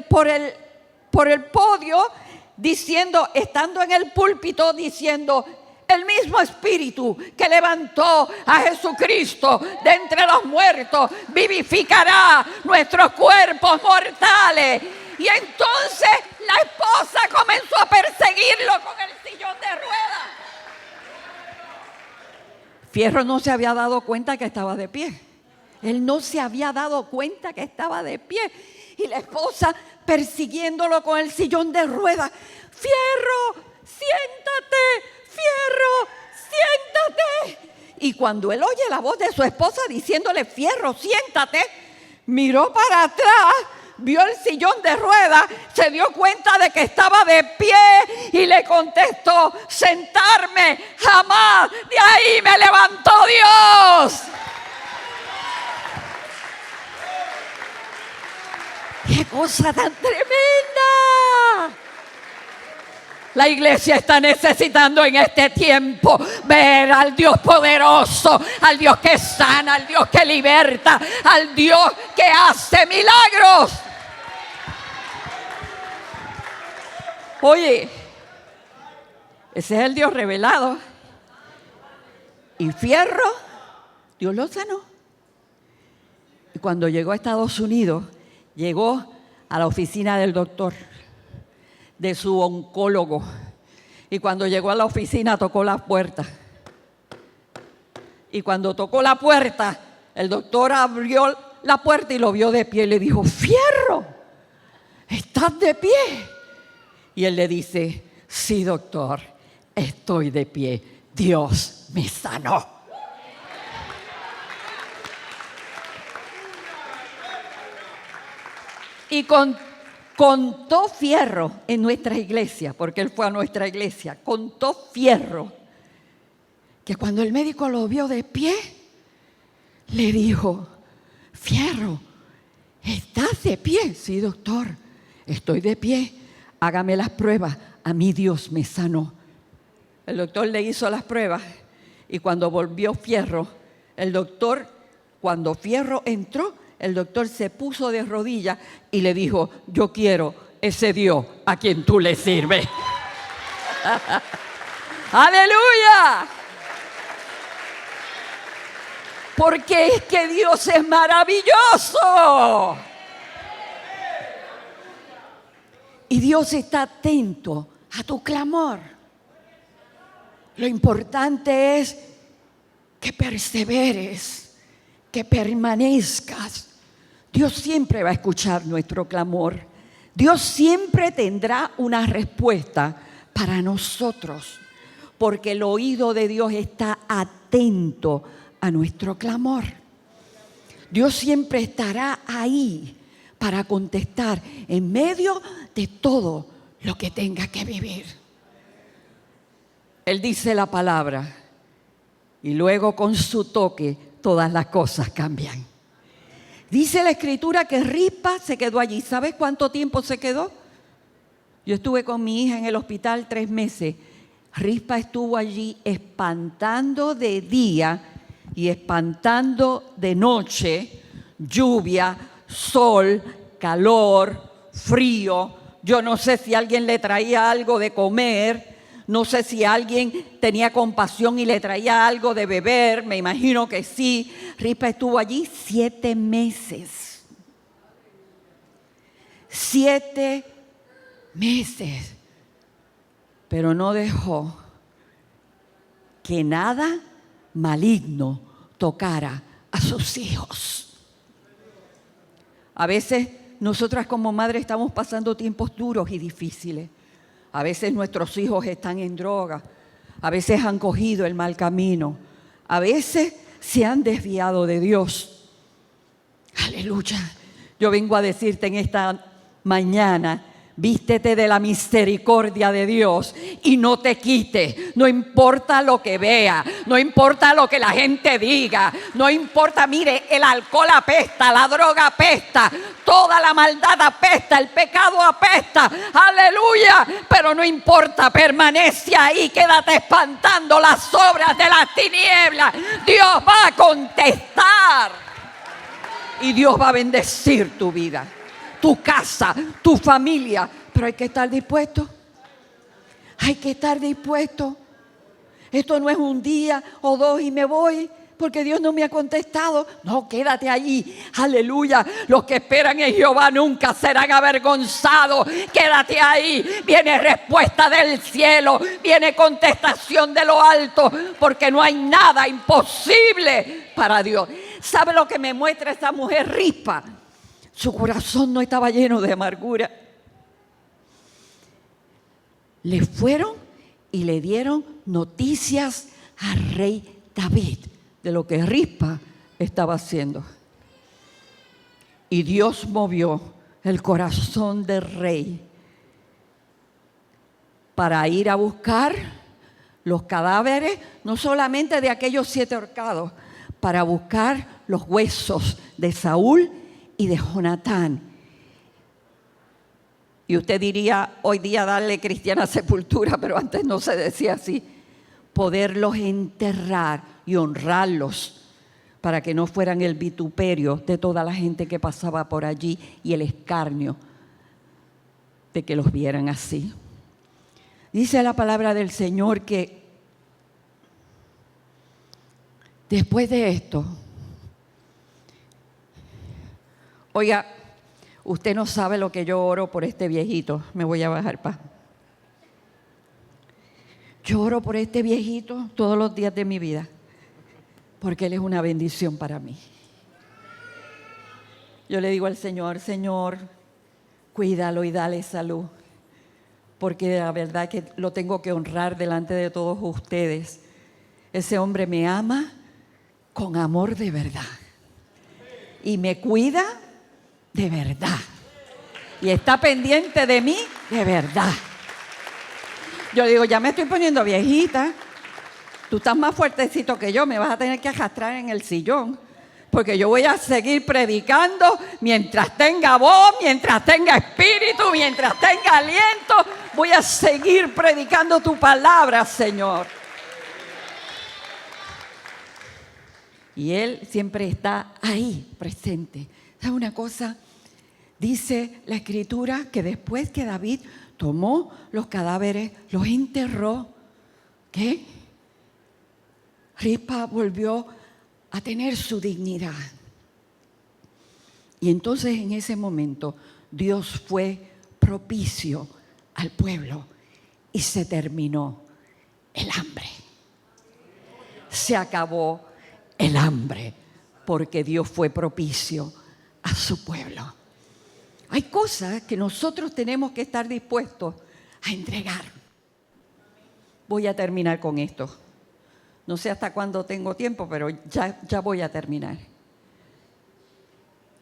podio, diciendo, estando en el púlpito, diciendo: el mismo Espíritu que levantó a Jesucristo de entre los muertos vivificará nuestros cuerpos mortales. Y entonces la esposa comenzó a perseguirlo con el sillón de ruedas. Fierro no se había dado cuenta que estaba de pie. Él no se había dado cuenta que estaba de pie. Y la esposa persiguiéndolo con el sillón de ruedas. Fierro, siéntate. Fierro, siéntate. Y cuando él oye la voz de su esposa diciéndole: Fierro, siéntate, miró para atrás, vio el sillón de ruedas, se dio cuenta de que estaba de pie y le contestó: sentarme, jamás, de ahí me levantó Dios. ¡Qué cosa tan tremenda! La iglesia está necesitando en este tiempo ver al Dios poderoso, al Dios que sana, al Dios que liberta, al Dios que hace milagros. Oye, ese es el Dios revelado. Y Fierro, Dios lo sanó. Y cuando llegó a Estados Unidos, llegó a la oficina del doctor, de su oncólogo. Y cuando llegó a la oficina tocó la puerta. Y cuando tocó la puerta, el doctor abrió la puerta y lo vio de pie y le dijo: Fierro, ¿estás de pie? Y él le dice: sí, doctor, estoy de pie. Dios me sanó. Y contó Fierro en nuestra iglesia, porque él fue a nuestra iglesia, contó Fierro que cuando el médico lo vio de pie, le dijo: Fierro, ¿estás de pie? Sí, doctor, estoy de pie. Hágame las pruebas. A mí Dios me sanó. El doctor le hizo las pruebas y cuando volvió Fierro, cuando Fierro entró, el doctor se puso de rodillas y le dijo: yo quiero ese Dios a quien tú le sirves. ¡Aleluya! Porque es que Dios es maravilloso. Y Dios está atento a tu clamor. Lo importante es que perseveres, que permanezcas. Dios siempre va a escuchar nuestro clamor. Dios siempre tendrá una respuesta para nosotros, porque el oído de Dios está atento a nuestro clamor. Dios siempre estará ahí para contestar en medio de todo lo que tenga que vivir. Él dice la palabra y luego con su toque todas las cosas cambian. Dice la Escritura que Rispa se quedó allí. ¿Sabes cuánto tiempo se quedó? Yo estuve con mi hija en el hospital 3 meses. Rispa estuvo allí espantando de día y espantando de noche, lluvia, sol, calor, frío. Yo no sé si alguien le traía algo de comer, no sé si alguien tenía compasión y le traía algo de beber, me imagino que sí. Rispa estuvo allí 7 meses. 7 meses. Pero no dejó que nada maligno tocara a sus hijos. A veces nosotras como madres estamos pasando tiempos duros y difíciles. A veces nuestros hijos están en droga, a veces han cogido el mal camino, a veces se han desviado de Dios. Aleluya. Yo vengo a decirte en esta mañana, vístete de la misericordia de Dios y no te quites. No importa lo que vea, no importa lo que la gente diga, no importa, mire, el alcohol apesta, la droga apesta, toda la maldad apesta, el pecado apesta, aleluya, pero no importa, permanece ahí, quédate espantando las obras de las tinieblas. Dios va a contestar y Dios va a bendecir tu vida, tu casa, tu familia, pero hay que estar dispuesto. Hay que estar dispuesto. Esto no es un día o 2 y me voy porque Dios no me ha contestado. No, quédate allí. Aleluya. Los que esperan en Jehová nunca serán avergonzados. Quédate ahí. Viene respuesta del cielo. Viene contestación de lo alto. Porque no hay nada imposible para Dios. ¿Sabe lo que me muestra esta mujer Rispa? Su corazón no estaba lleno de amargura. Le fueron y le dieron noticias al rey David de lo que Rispa estaba haciendo. Y Dios movió el corazón del rey para ir a buscar los cadáveres, no solamente de aquellos 7 ahorcados, para buscar los huesos de Saúl y de Jonatán. Y usted diría hoy día darle cristiana sepultura, pero antes no se decía así. Poderlos enterrar y honrarlos para que no fueran el vituperio de toda la gente que pasaba por allí y el escarnio de que los vieran así. Dice la palabra del Señor que después de esto, oiga, usted no sabe lo que yo oro por este viejito. Me voy a bajar para. Yo oro por este viejito todos los días de mi vida, porque él es una bendición para mí. Yo le digo al Señor, Señor, cuídalo y dale salud, porque la verdad que lo tengo que honrar delante de todos ustedes. Ese hombre me ama con amor de verdad y me cuida de verdad y está pendiente de mí de verdad. Yo digo, ya me estoy poniendo viejita, tú estás más fuertecito que yo, me vas a tener que arrastrar en el sillón, porque yo voy a seguir predicando mientras tenga voz, mientras tenga espíritu, mientras tenga aliento, voy a seguir predicando tu palabra, Señor. Y Él siempre está ahí, presente. ¿Sabe una cosa? Dice la Escritura que después que David tomó los cadáveres, los enterró, ¿qué? Rispa volvió a tener su dignidad. Y entonces en ese momento Dios fue propicio al pueblo y se terminó el hambre. Se acabó el hambre porque Dios fue propicio a su pueblo. Hay cosas que nosotros tenemos que estar dispuestos a entregar. Voy a terminar con esto. No sé hasta cuándo tengo tiempo, pero ya voy a terminar.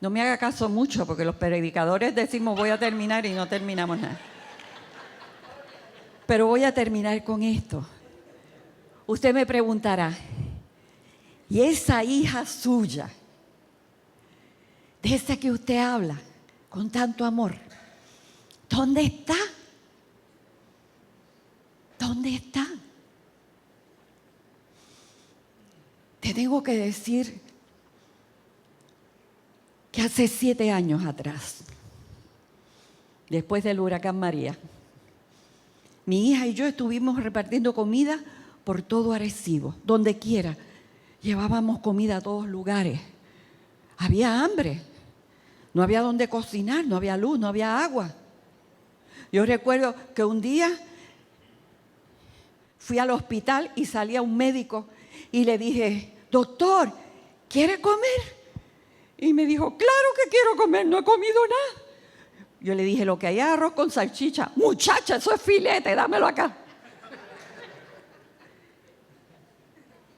No me haga caso mucho, porque los predicadores decimos voy a terminar y no terminamos nada. Pero voy a terminar con esto. Usted me preguntará, ¿y esa hija suya, de esa que usted habla con tanto amor, dónde está? ¿Dónde está? Te tengo que decir que hace 7 años atrás, después del huracán María, mi hija y yo estuvimos repartiendo comida por todo Arecibo, donde quiera. Llevábamos comida a todos lugares. Había hambre. No había dónde cocinar, no había luz, no había agua. Yo recuerdo que un día fui al hospital y salía un médico y le dije, doctor, ¿quiere comer? Y me dijo, claro que quiero comer, no he comido nada. Yo le dije, lo que hay es arroz con salchicha. Muchacha, eso es filete, dámelo acá.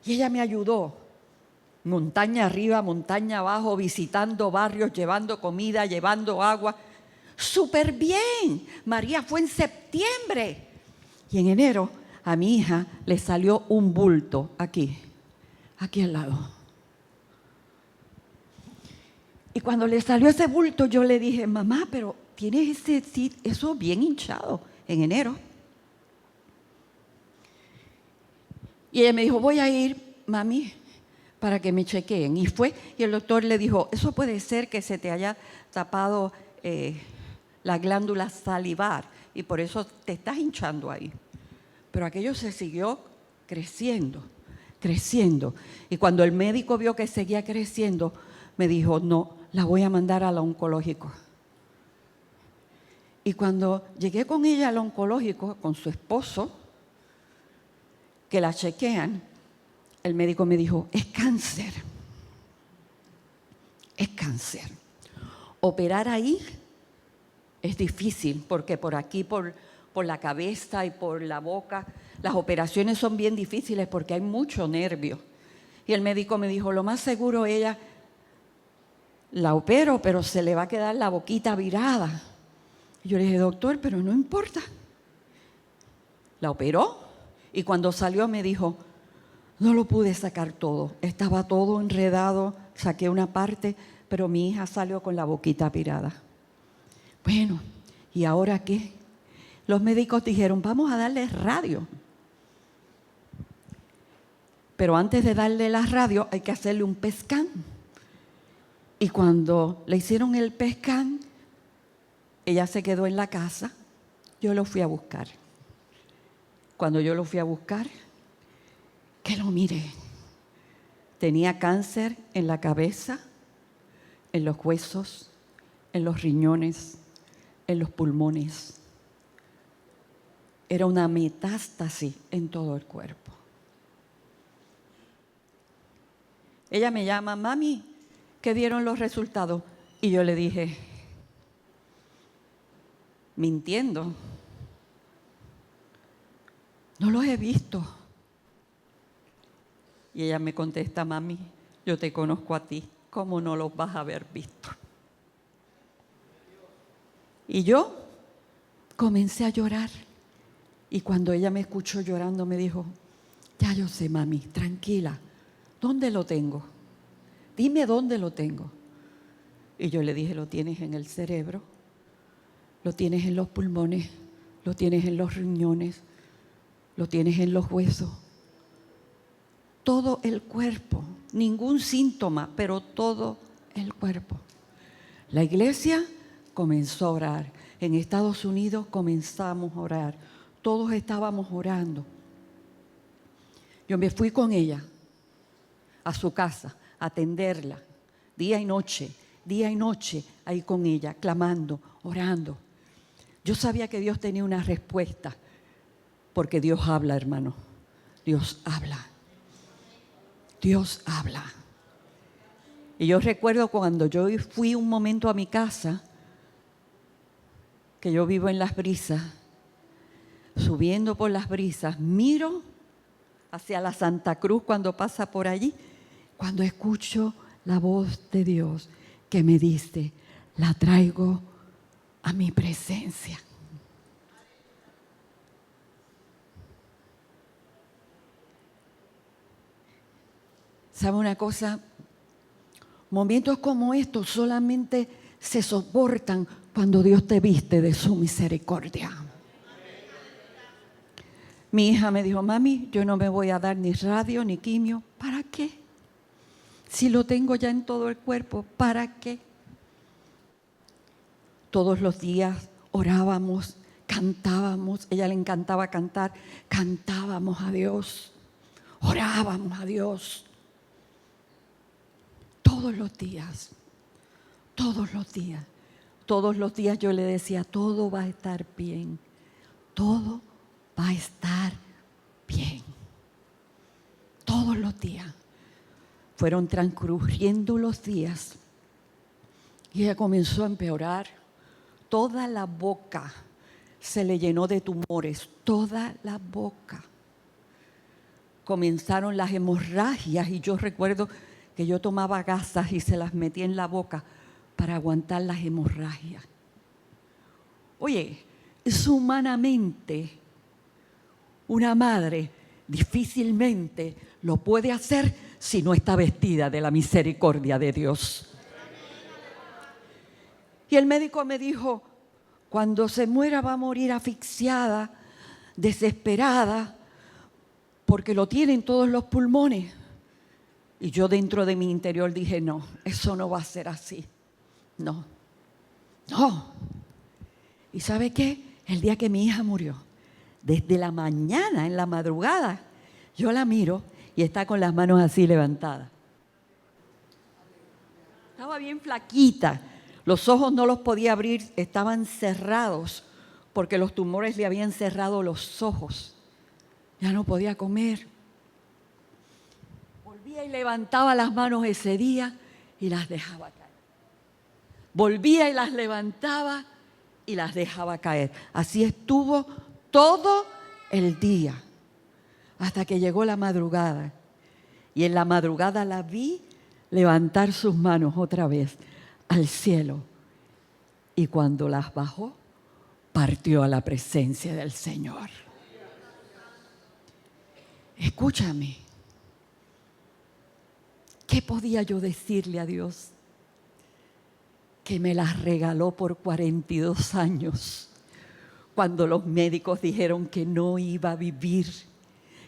Y ella me ayudó, montaña arriba, montaña abajo, visitando barrios, llevando comida, llevando agua. ¡Súper bien! María fue en septiembre. Y en enero a mi hija le salió un bulto aquí al lado. Y cuando le salió ese bulto, yo le dije, mamá, pero tienes eso bien hinchado en enero. Y ella me dijo, voy a ir, mami, para que me chequeen. Y fue, y el doctor le dijo, eso puede ser que se te haya tapado la glándula salivar y por eso te estás hinchando ahí. Pero aquello se siguió creciendo. Y cuando el médico vio que seguía creciendo, me dijo, no, la voy a mandar al oncológico. Y cuando llegué con ella al oncológico, con su esposo, que la chequean, el médico me dijo, es cáncer. Es cáncer. Operar ahí es difícil porque por aquí, por la cabeza y por la boca, las operaciones son bien difíciles porque hay mucho nervio. Y el médico me dijo, lo más seguro ella la opero, pero se le va a quedar la boquita virada. Y yo le dije, doctor, pero no importa. La operó. Y cuando salió me dijo, no lo pude sacar todo, estaba todo enredado, saqué una parte, pero mi hija salió con la boquita virada. Bueno, ¿y ahora qué? Los médicos dijeron, vamos a darle radio. Pero antes de darle la radio hay que hacerle un PET scan. Y cuando le hicieron el PET scan, ella se quedó en la casa, yo lo fui a buscar. Cuando yo lo fui a buscar, que lo miré, tenía cáncer en la cabeza, en los huesos, en los riñones, en los pulmones. Era una metástasis en todo el cuerpo. Ella me llama, mami, ¿qué dieron los resultados? Y yo le dije, mintiendo, no los he visto. Y ella me contesta, mami, yo te conozco a ti, ¿cómo no los vas a haber visto? Y yo comencé a llorar. Y cuando ella me escuchó llorando, me dijo, ya yo sé, mami, tranquila, ¿dónde lo tengo? Dime dónde lo tengo. Y yo le dije, lo tienes en el cerebro, lo tienes en los pulmones, lo tienes en los riñones, lo tienes en los huesos. Todo el cuerpo, ningún síntoma, pero todo el cuerpo. La iglesia comenzó a orar. En Estados Unidos comenzamos a orar. Todos estábamos orando. Yo me fui con ella a su casa a atenderla, día y noche, ahí con ella, clamando, orando. Yo sabía que Dios tenía una respuesta, porque Dios habla, hermano. Dios habla. Dios habla. Y yo recuerdo cuando yo fui un momento a mi casa, que yo vivo en Las Brisas, subiendo por Las Brisas, miro hacia la Santa Cruz cuando pasa por allí, cuando escucho la voz de Dios que me diste, la traigo a mi presencia. ¿Sabe una cosa? Momentos como estos solamente se soportan cuando Dios te viste de su misericordia. Mi hija me dijo: mami, yo no me voy a dar ni radio ni quimio. ¿Para qué? Si lo tengo ya en todo el cuerpo, ¿para qué? Todos los días orábamos, cantábamos. A ella le encantaba cantar. Cantábamos a Dios, orábamos a Dios. Todos los días, todos los días, todos los días yo le decía: todo va a estar bien, todo va a estar bien. Todos los días. Fueron transcurriendo los días y ella comenzó a empeorar. Toda la boca se le llenó de tumores, toda la boca. Comenzaron las hemorragias y yo recuerdo que yo tomaba gasas y se las metía en la boca para aguantar las hemorragias. Oye, es humanamente, una madre difícilmente lo puede hacer si no está vestida de la misericordia de Dios. Y el médico me dijo: cuando se muera va a morir asfixiada, desesperada, porque lo tienen todos los pulmones. Y yo dentro de mi interior dije: no, eso no va a ser así. No, no. ¿Y sabe qué? El día que mi hija murió, desde la mañana, en la madrugada, yo la miro y está con las manos así levantadas. Estaba bien flaquita, los ojos no los podía abrir, estaban cerrados porque los tumores le habían cerrado los ojos. Ya no podía comer. Volvía y levantaba las manos ese día y las dejaba caer. Volvía y las levantaba y las dejaba caer. Así estuvo todo el día, hasta que llegó la madrugada. Y en la madrugada la vi levantar sus manos otra vez al cielo. Y cuando las bajó, partió a la presencia del Señor. Escúchame. ¿Qué podía yo decirle a Dios? Que me las regaló por 42 años, cuando los médicos dijeron que no iba a vivir,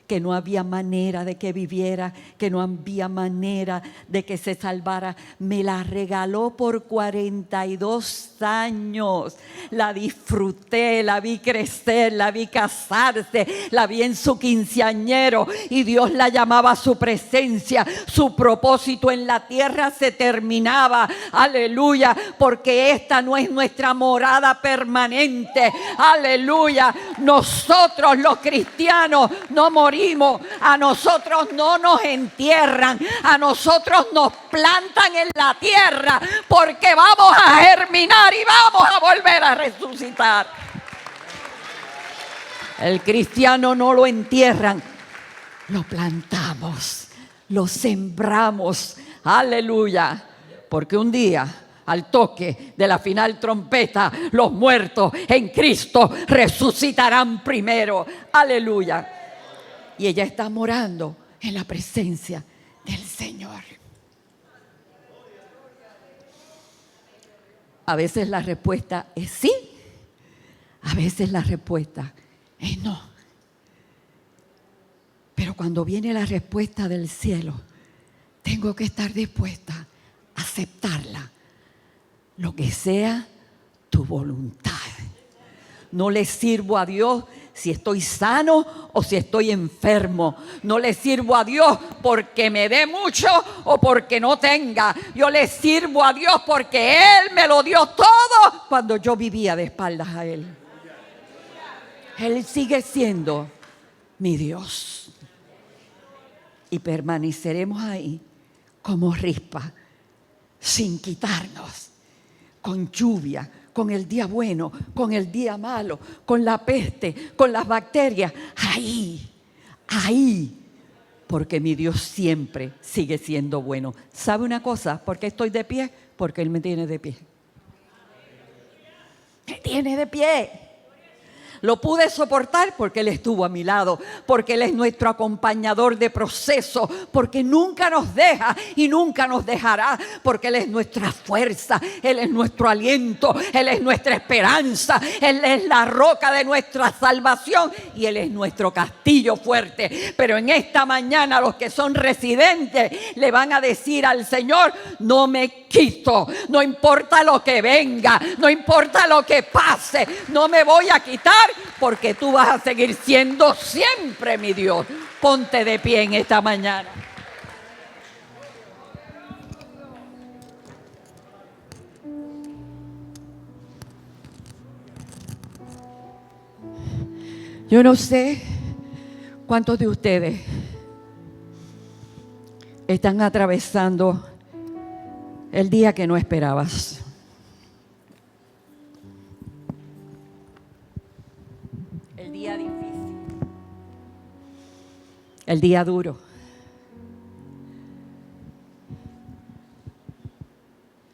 que no había manera de que viviera, que no había manera de que se salvara. Me la regaló por 42 años. La disfruté, la vi crecer, la vi casarse, la vi en su quinceañero y Dios la llamaba a su presencia. Su propósito en la tierra se terminaba. Aleluya, porque esta no es nuestra morada permanente. Aleluya, nosotros los cristianos no morimos. A nosotros no nos entierran, a nosotros nos plantan en la tierra, porque vamos a germinar y vamos a volver a resucitar. El cristiano no lo entierran, lo plantamos, lo sembramos. Aleluya, porque un día, al toque de la final trompeta, los muertos en Cristo resucitarán primero. Aleluya. Y ella está morando en la presencia del Señor. A veces la respuesta es sí, a veces la respuesta es no. Pero cuando viene la respuesta del cielo, tengo que estar dispuesta a aceptarla. Lo que sea tu voluntad. No le sirvo a Dios si estoy sano o si estoy enfermo. No le sirvo a Dios porque me dé mucho o porque no tenga. Yo le sirvo a Dios porque Él me lo dio todo cuando yo vivía de espaldas a Él. Él sigue siendo mi Dios. Y permaneceremos ahí como rispa, sin quitarnos, con lluvia, con el día bueno, con el día malo, con la peste, con las bacterias. Ahí, porque mi Dios siempre sigue siendo bueno. ¿Sabe una cosa? ¿Por qué estoy de pie? Porque Él me tiene de pie. Me tiene de pie. Lo pude soportar porque Él estuvo a mi lado, porque Él es nuestro acompañador de proceso, porque nunca nos deja y nunca nos dejará, porque Él es nuestra fuerza, Él es nuestro aliento, Él es nuestra esperanza, Él es la roca de nuestra salvación y Él es nuestro castillo fuerte. Pero en esta mañana los que son residentes le van a decir al Señor: no me quito, no importa lo que venga, no importa lo que pase, no me voy a quitar, porque tú vas a seguir siendo siempre mi Dios. Ponte de pie en esta mañana. Yo no sé cuántos de ustedes están atravesando el día que no esperabas. El día difícil. El día duro.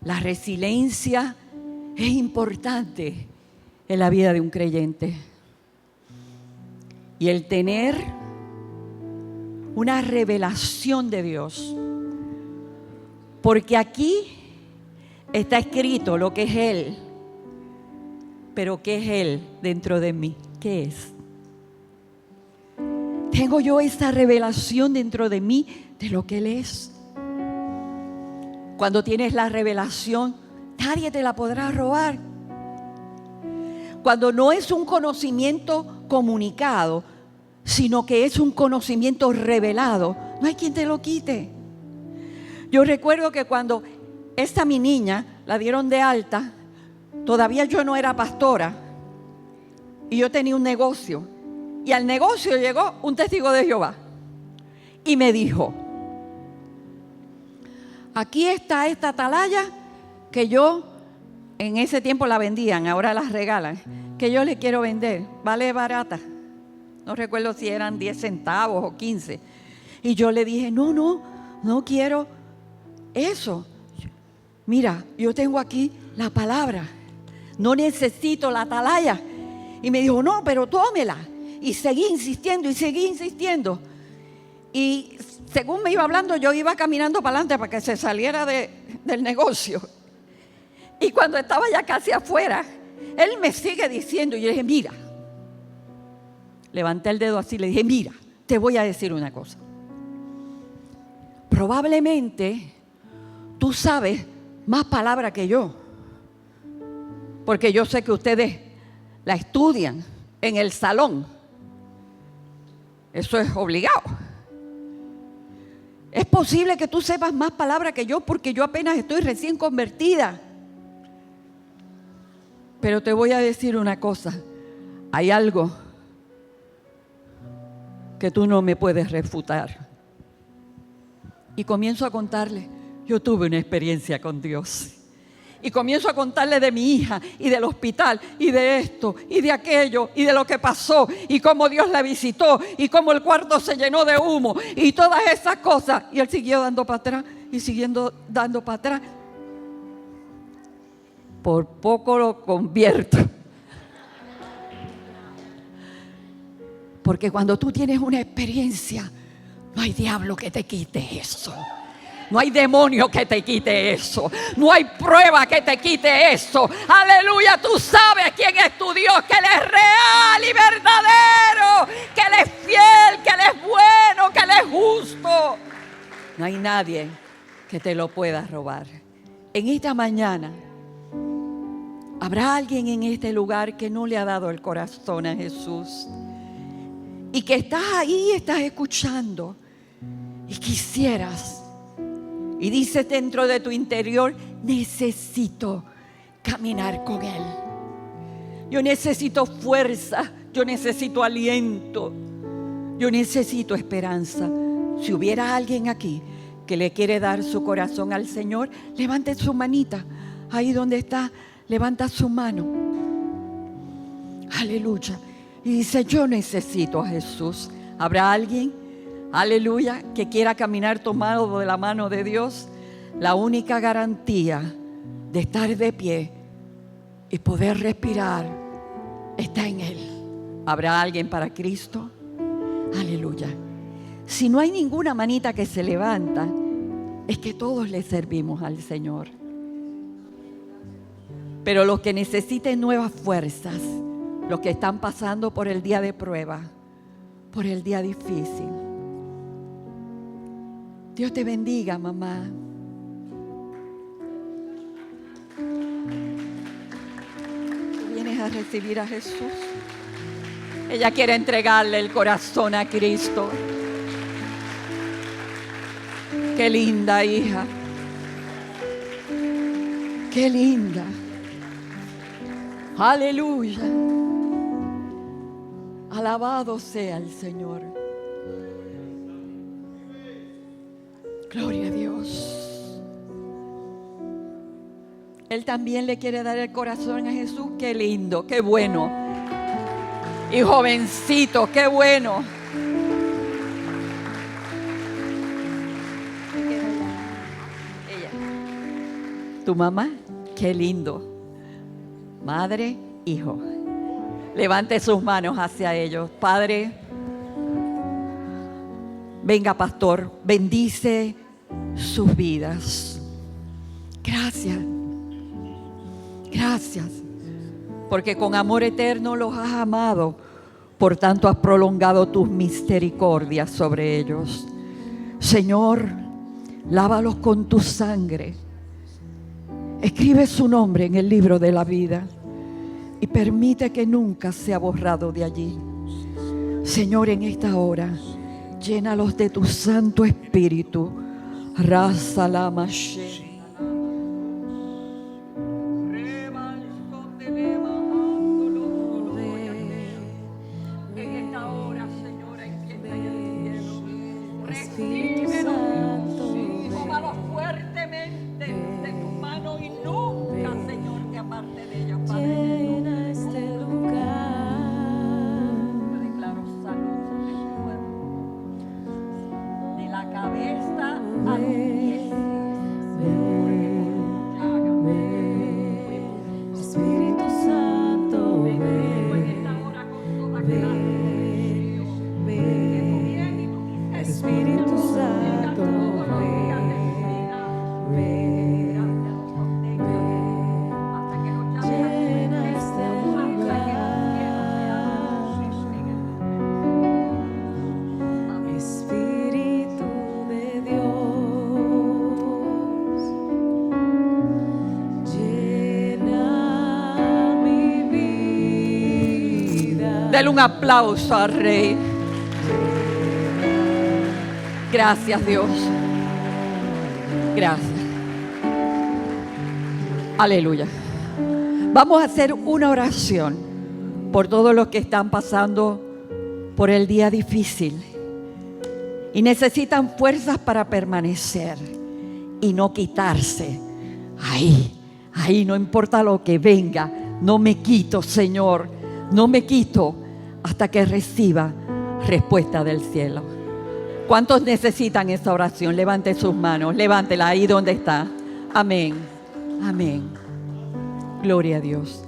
La resiliencia es importante en la vida de un creyente. Y el tener una revelación de Dios. Porque aquí está escrito lo que es Él. Pero ¿qué es Él dentro de mí? ¿Qué es? Tengo yo esa revelación dentro de mí de lo que Él es. Cuando tienes la revelación, nadie te la podrá robar. Cuando no es un conocimiento comunicado, sino que es un conocimiento revelado, no hay quien te lo quite. Yo recuerdo que cuando esta mi niña la dieron de alta, todavía yo no era pastora y yo tenía un negocio. Y al negocio llegó un testigo de Jehová y me dijo: aquí está esta atalaya que yo en ese tiempo la vendían, ahora las regalan, que yo le quiero vender, vale barata. No recuerdo si eran 10 centavos o 15. Y yo le dije: no quiero eso. Mira, yo tengo aquí la palabra, no necesito la atalaya. Y me dijo: no, pero tómela. Y seguí insistiendo y seguí insistiendo. Y según me iba hablando, yo iba caminando para adelante para que se saliera del negocio. Y cuando estaba ya casi afuera, él me sigue diciendo, y yo le dije: mira. Levanté el dedo así, le dije: mira, te voy a decir una cosa. Probablemente tú sabes más palabra que yo, porque yo sé que ustedes la estudian en el salón. Eso es obligado. Es posible que tú sepas más palabra que yo, porque yo apenas estoy recién convertida. Pero te voy a decir una cosa: hay algo que tú no me puedes refutar. Y comienzo a contarle: yo tuve una experiencia con Dios. Y comienzo a contarle de mi hija y del hospital y de esto y de aquello y de lo que pasó y cómo Dios la visitó y cómo el cuarto se llenó de humo y todas esas cosas. Y él siguió dando para atrás y siguiendo dando para atrás. Por poco lo convierto. Porque cuando tú tienes una experiencia, no hay diablo que te quite eso. No hay demonio que te quite eso. No hay prueba que te quite eso. Aleluya, tú sabes quién es tu Dios, que Él es real y verdadero, que Él es fiel, que Él es bueno, que Él es justo. No hay nadie que te lo pueda robar. En esta mañana, ¿habrá alguien en este lugar que no le ha dado el corazón a Jesús? Y que estás ahí, estás escuchando y quisieras, y dices dentro de tu interior: necesito caminar con Él. Yo necesito fuerza, yo necesito aliento, yo necesito esperanza. Si hubiera alguien aquí que le quiere dar su corazón al Señor, levante su manita. Ahí donde está, levanta su mano. Aleluya. Y dice: yo necesito a Jesús. ¿Habrá alguien? aleluya, que quiera caminar tomado de la mano de Dios, la única garantía de estar de pie y poder respirar está en Él. ¿Habrá alguien para Cristo? Aleluya. Si no hay ninguna manita que se levanta, es que todos le servimos al Señor. Pero los que necesiten nuevas fuerzas, los que están pasando por el día de prueba, por el día difícil. Dios te bendiga, mamá. ¿Tú vienes a recibir a Jesús? Ella quiere entregarle el corazón a Cristo. Qué linda hija. Qué linda. Aleluya. Alabado sea el Señor. Gloria a Dios. Él también le quiere dar el corazón a Jesús. Qué lindo, qué bueno. Y jovencito, qué bueno. Ella. Tu mamá, qué lindo. Madre, hijo. Levante sus manos hacia ellos. Padre, venga, pastor, bendice sus vidas. Gracias. Gracias. Porque con amor eterno los has amado. Por tanto has prolongado tus misericordias sobre ellos. Señor, lávalos con tu sangre. Escribe su nombre en el libro de la vida. Y permite que nunca sea borrado de allí. Señor, en esta hora, llénalos de tu Santo Espíritu. Raza la mashe. En esta hora, Señor, empieza en el cielo. Recíbelos. Tómalos fuertemente de tu mano y nunca, Señor, te aparte de ellos, Padre. Dale un aplauso al Rey. Gracias, Dios. Gracias. Aleluya. Vamos a hacer una oración por todos los que están pasando por el día difícil y necesitan fuerzas para permanecer y no quitarse. Ahí, no importa lo que venga, no me quito, Señor, no me quito hasta que reciba respuesta del cielo. ¿Cuántos necesitan esa oración? Levante sus manos, levántela ahí donde está. Amén, amén. Gloria a Dios.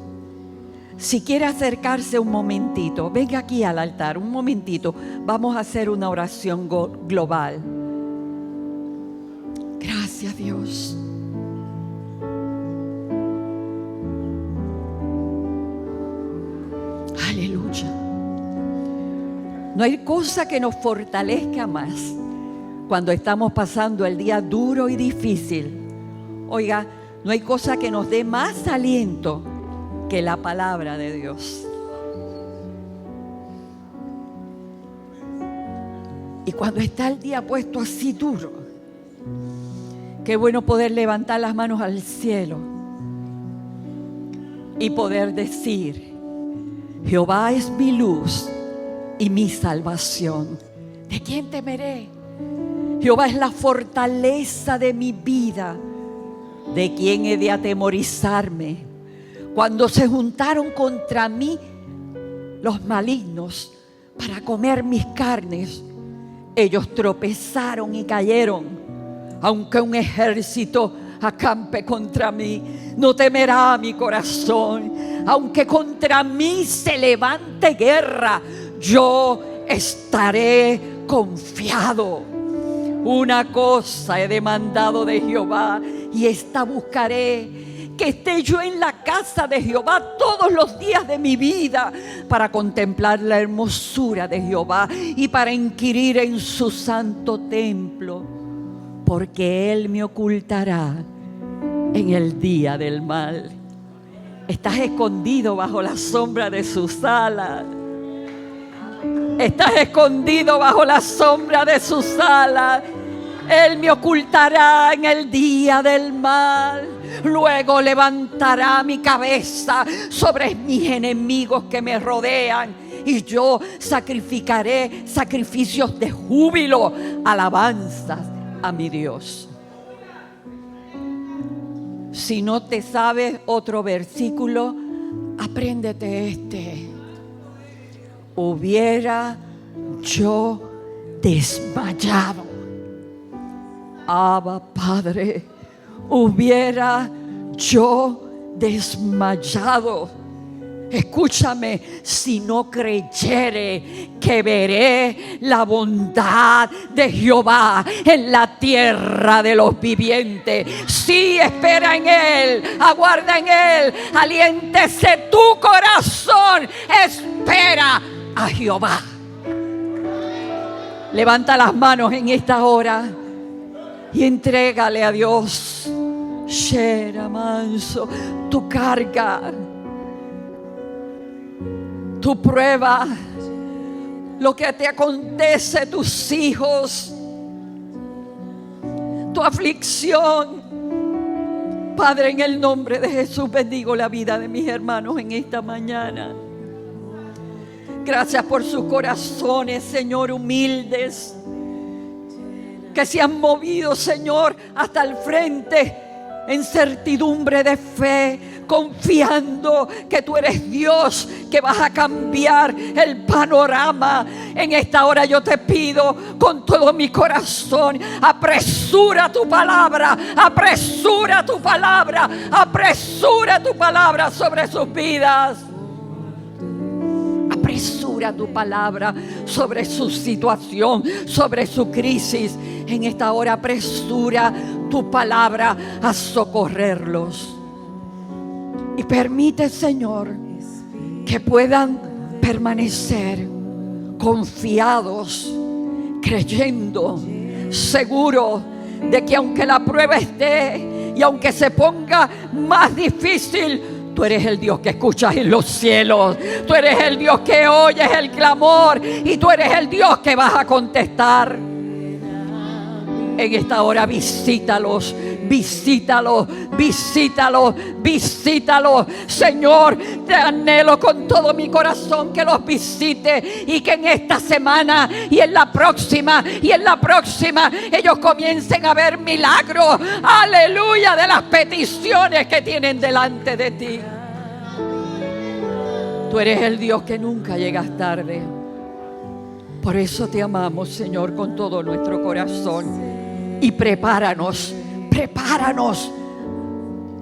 Si quiere acercarse un momentito, venga aquí al altar, un momentito. Vamos a hacer una oración global. Gracias, Dios. Aleluya. No hay cosa que nos fortalezca más cuando estamos pasando el día duro y difícil. Oiga, no hay cosa que nos dé más aliento que la palabra de Dios. Y cuando está el día puesto así duro, qué bueno poder levantar las manos al cielo y poder decir: Jehová es mi luz y mi salvación. ¿De quién temeré? Jehová es la fortaleza de mi vida. ¿De quién he de atemorizarme? Cuando se juntaron contra mí los malignos para comer mis carnes, Ellos tropezaron y cayeron. Aunque un ejército acampe contra mí, no temerá mi corazón. Aunque contra mí se levante guerra, yo estaré confiado. Una cosa he demandado de Jehová, y esta buscaré, que esté yo en la casa de Jehová todos los días de mi vida, para contemplar la hermosura de Jehová y para inquirir en su santo templo, porque Él me ocultará en el día del mal. Estás escondido bajo la sombra de sus alas. Estás escondido bajo la sombra de sus alas. Él me ocultará en el día del mal. Luego levantará mi cabeza sobre mis enemigos que me rodean, y yo sacrificaré sacrificios de júbilo, alabanzas a mi Dios. Si no te sabes otro versículo, apréndete este. Hubiera yo desmayado. Abba, Padre, hubiera yo desmayado. Escúchame, si no creyere que veré la bondad de Jehová en la tierra de los vivientes. Sí, espera en Él, aguarda en Él, aliéntese tu corazón, espera a Jehová. Levanta las manos en esta hora y entrégale a Dios, Shera manso, tu carga, tu prueba, lo que te acontece, tus hijos, tu aflicción. Padre, en el nombre de Jesús bendigo la vida de mis hermanos en esta mañana. Gracias por sus corazones, Señor, humildes, que se han movido, Señor, hasta el frente en certidumbre de fe, confiando que tú eres Dios, que vas a cambiar el panorama. En esta hora yo te pido con todo mi corazón, apresura tu palabra, apresura tu palabra, apresura tu palabra sobre sus vidas. Apresura tu palabra sobre su situación, sobre su crisis. En esta hora apresura tu palabra a socorrerlos. Y permite, Señor, que puedan permanecer confiados, creyendo, seguros de que aunque la prueba esté y aunque se ponga más difícil, tú eres el Dios que escuchas en los cielos. Tú eres el Dios que oyes el clamor. Y tú eres el Dios que vas a contestar. En esta hora visítalos, visítalos, visítalos, visítalos. Señor, te anhelo con todo mi corazón que los visite, y que en esta semana y en la próxima y en la próxima ellos comiencen a ver milagros, aleluya, de las peticiones que tienen delante de ti. Tú eres el Dios que nunca llegas tarde. Por eso te amamos, Señor, con todo nuestro corazón. Y prepáranos, prepáranos,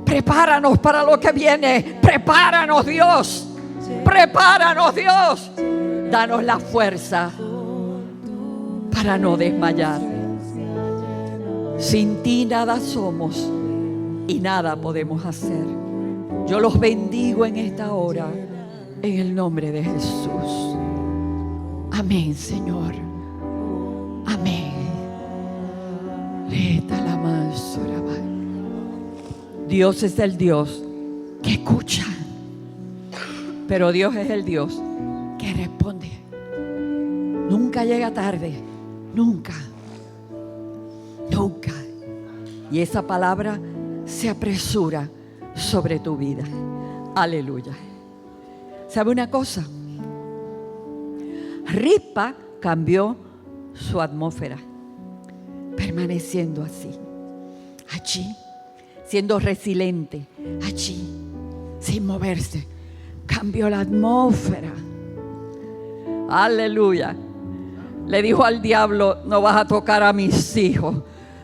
prepáranos para lo que viene. Prepáranos, Dios. Prepáranos, Dios. Danos la fuerza para no desmayar. Sin ti nada somos y nada podemos hacer. Yo los bendigo en esta hora, en el nombre de Jesús. Amén, Señor. Amén. Dios es el Dios que escucha, pero Dios es el Dios que responde. Nunca llega tarde, nunca, nunca. Y esa palabra se apresura sobre tu vida. Aleluya. ¿Sabe una cosa? Rispa cambió su atmósfera, permaneciendo así, allí, siendo resiliente, allí, sin moverse. Cambió la atmósfera. Aleluya. le dijo al diablo: no vas a tocar a mis hijos,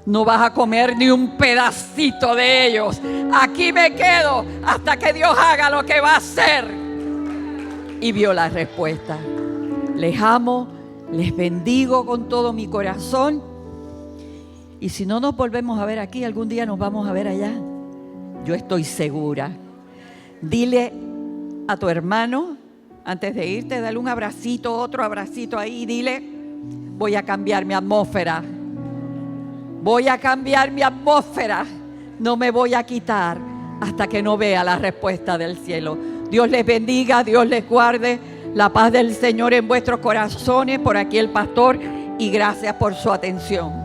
no vas a comer ni un pedacito de ellos. Aquí me quedo hasta que Dios haga lo que va a hacer. Y vio la respuesta. Les amo, les bendigo con todo mi corazón. Y si no nos volvemos a ver aquí, algún día nos vamos a ver allá. Yo estoy segura. Dile a tu hermano, antes de irte, dale un abracito, otro abracito ahí, y dile: voy a cambiar mi atmósfera. Voy a cambiar mi atmósfera. No me voy a quitar hasta que no vea la respuesta del cielo. Dios les bendiga, Dios les guarde. La paz del Señor en vuestros corazones. Por aquí el pastor, y gracias por su atención.